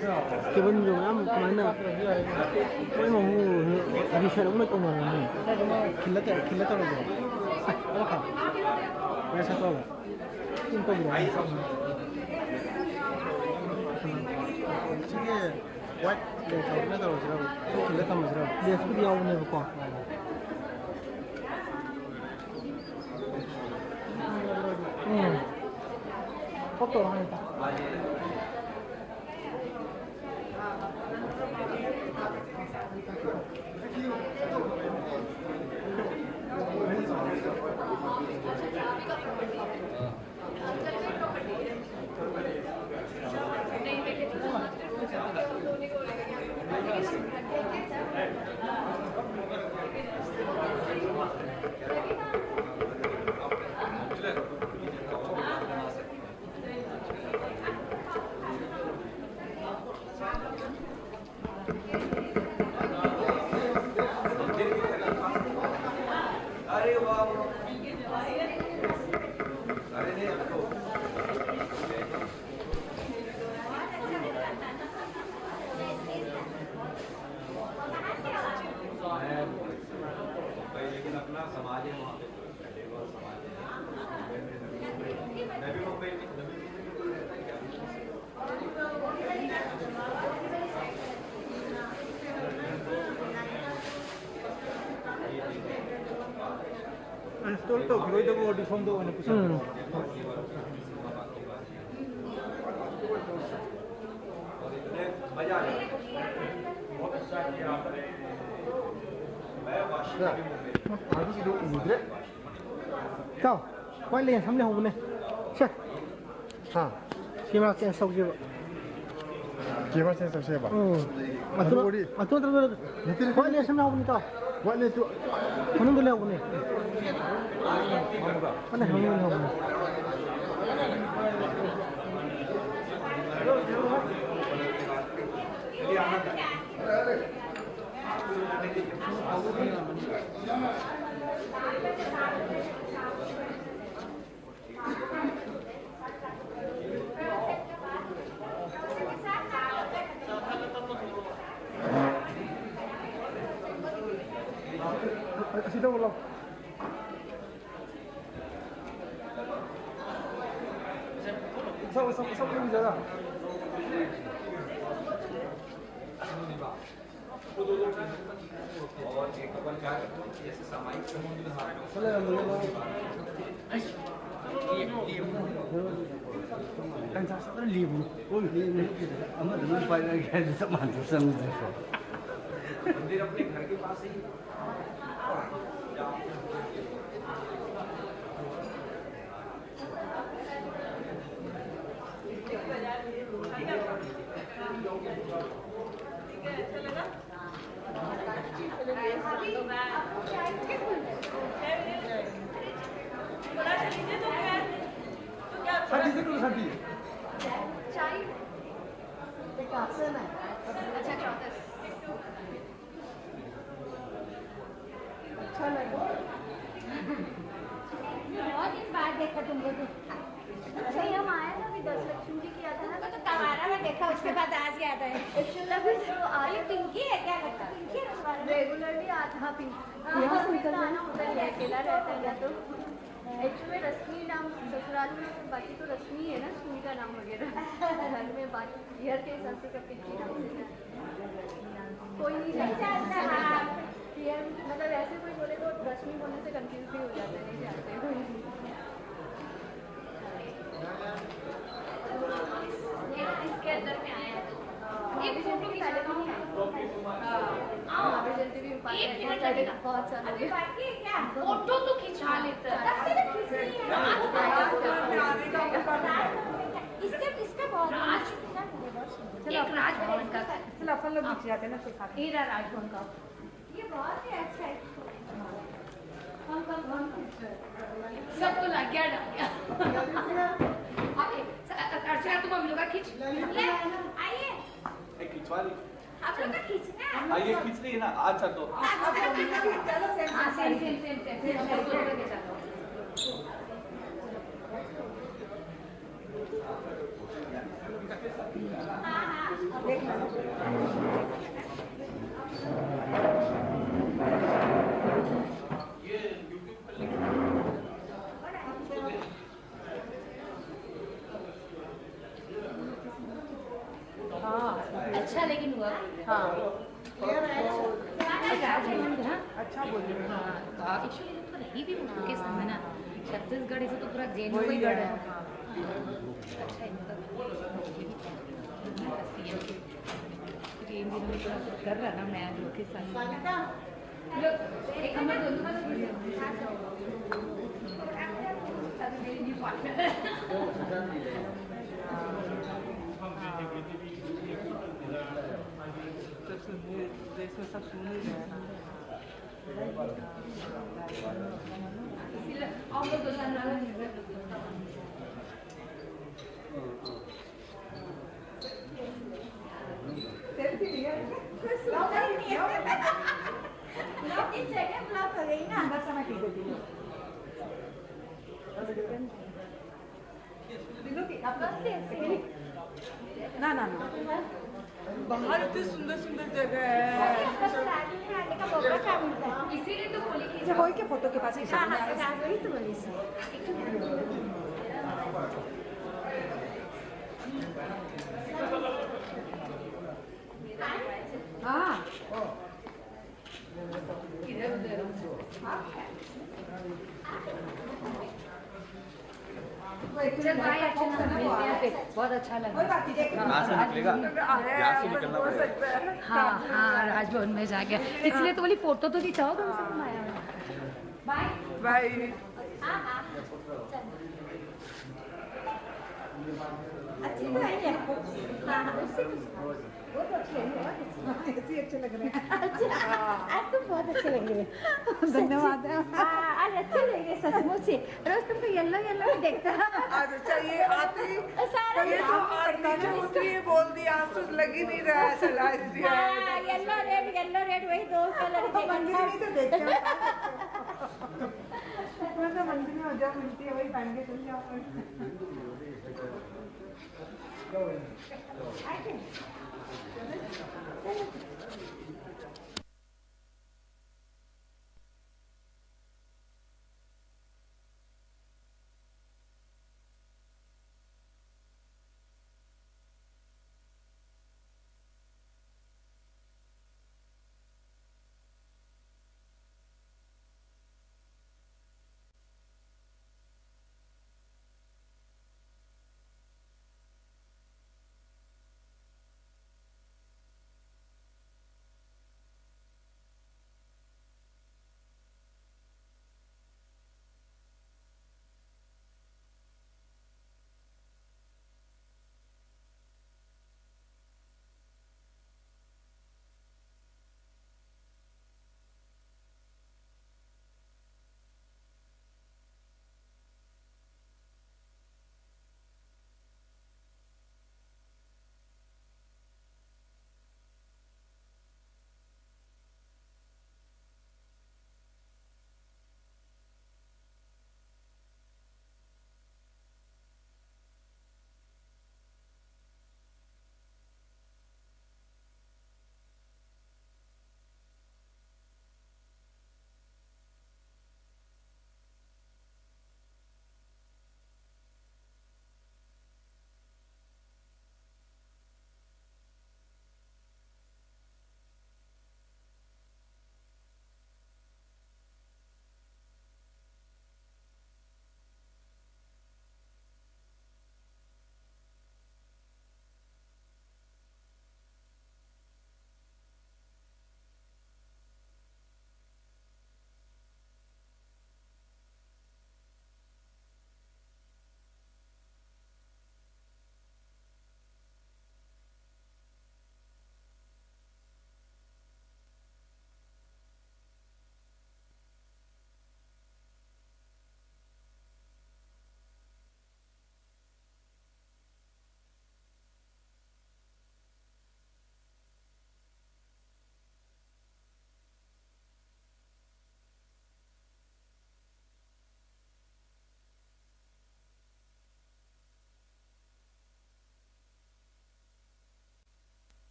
Speaker 3: 기분 좀 아무 만나 거의 뭐 아기처럼 못 오는
Speaker 4: 길러 떨어져. 이렇게. 왜 잠깐만. 띵동이라. 이게 what 네, 길러 떨어지라고. 길러 떨어지라고.
Speaker 3: 내 소리 나오네 거. 응. 뽀뽀 하니까.
Speaker 4: 또 그거도 우리 손도 오늘 부산. 아저씨도 우드래?
Speaker 3: 자, 빨리 3년 후네. 자, 자, 심하게 속지.
Speaker 4: 개발센터 해봐.
Speaker 3: 맞돌아. 빨리 3년 후니까.
Speaker 4: 원래 또
Speaker 3: 하는 걸로 하고네. 빨리 하는 걸로 하고네.
Speaker 4: सीधा बोलो सब लोग जरा
Speaker 8: मंदिर अपने घर के पास ही
Speaker 4: शादी से करो शादी
Speaker 2: बहुत दिन बाद देखा तुमको तो नहीं हम आए ना अभी 10 लक्ष्मी जी किया था ना तो तुम्हारा मैं देखा उसके बाद आज गया था तभी तो आई पिंकी है क्या लगता है पिंकी है तुम्हारा रेगुलरली आता हाँ पिंकी यहाँ से निकल जाना होता है अकेला रहता है तो एक्चुअली रश्मि नाम ससुराल में बाकी तो रश्मि है ना स्कूल का नाम वगैरह घर में बाकी ईयर के हिसाब से सब पिंकी नाम से कोई नहीं जानता मतलब ऐसे कोई बोले तो रश्मि बोलने से कंफ्यूज भी हो जाता है नहीं जानते कोई इसके अंदर में आया है एक फोटो की पहले तो नहीं आया जल्दी भी बहुत सारा क्या फोटो तो खिंचा लेता इससे इसका बहुत एक राजभवन का चलो अपन लोग खिंच जाते हैं ना सिखा हीरा राजभवन का ये बहुत ही अच्छा है सब तो लग गया डाल गया अर्चना तुम हम लोग का खींच आइए
Speaker 8: खिंचवा ली
Speaker 2: आप लोग का खींचना है
Speaker 8: आइए खींच ली ना अच्छा तो
Speaker 2: चलो सेम हाँ अच्छा लेकिन हुआ हाँ
Speaker 9: अच्छा बोल रहे हो।
Speaker 2: एक्चुअली तो रही भी उनके संग में ना छत्तीसगढ़ से तो पूरा जेन को ही गढ़ है अच्छा इनका फिर इन दिनों में थोड़ा कर रहा ना मैं लोग के साथ एक
Speaker 9: तो सुनिए देश में सब सुन ही रहे हैं। ना ना ना बाहर इतनी सुंदर सुंदर जगह है।
Speaker 2: इसीलिए तो बोली कि
Speaker 9: अच्छा वही के फोटो के पास ही
Speaker 2: हाँ हाँ वही तो बोली सर
Speaker 9: हाँ
Speaker 2: चल भाई अच्छा ना मिलते हैं फिर बहुत अच्छा लगा
Speaker 8: कहाँ से निकलेगा यहाँ से निकलना पड़ेगा
Speaker 2: हाँ हाँ राजभवन में जाके इसलिए तो बोली फोटो तो खिंचाओ कम से कम आया बाय
Speaker 9: भाई
Speaker 2: हाँ हाँ अच्छी तो है ये हाँ हाँ उससे बहुत अच्छे हैं
Speaker 9: ऐसे ही अच्छे लग रहे हैं।
Speaker 2: अच्छा आज तो बहुत अच्छे लग रहे हैं
Speaker 9: धन्यवाद।
Speaker 2: आज अच्छे लग रहे सचमुच से रोज तुमको येलो येलो ही देखता
Speaker 9: आज अच्छा ये आती
Speaker 2: सारा
Speaker 9: ये तो आज नीचे उतरी है बोल दिया आज तो लग ही नहीं रहा है चला दिया
Speaker 2: हाँ येलो रेड वही दो कलर के
Speaker 9: मंदिर में तो देखते हैं मैं तो मंदिर में जब मिलती है वही पहन के चल जाओ।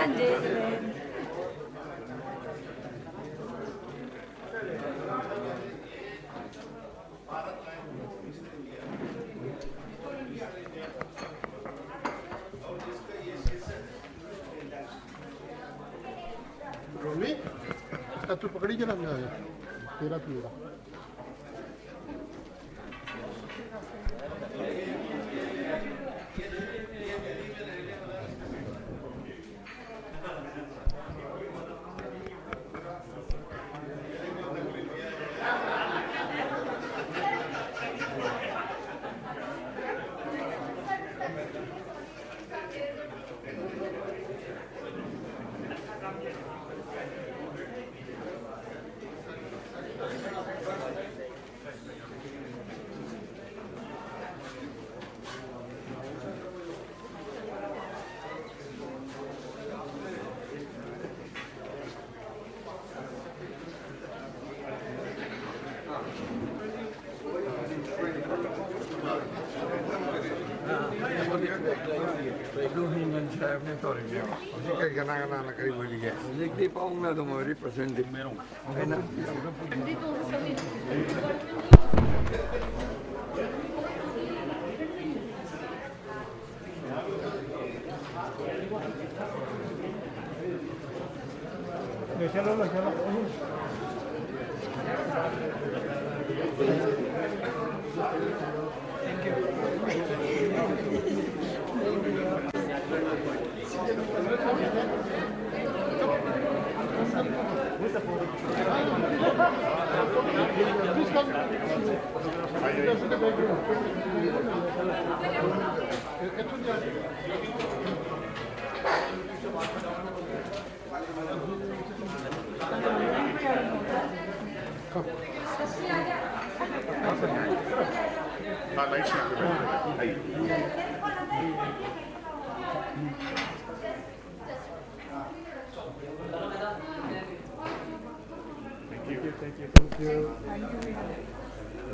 Speaker 9: हाँ जी
Speaker 10: रोमी तू पकड़ी के रंग है तेरा पीड़ा
Speaker 11: Di paong na mo representative meron. Okay na.
Speaker 4: Thank you.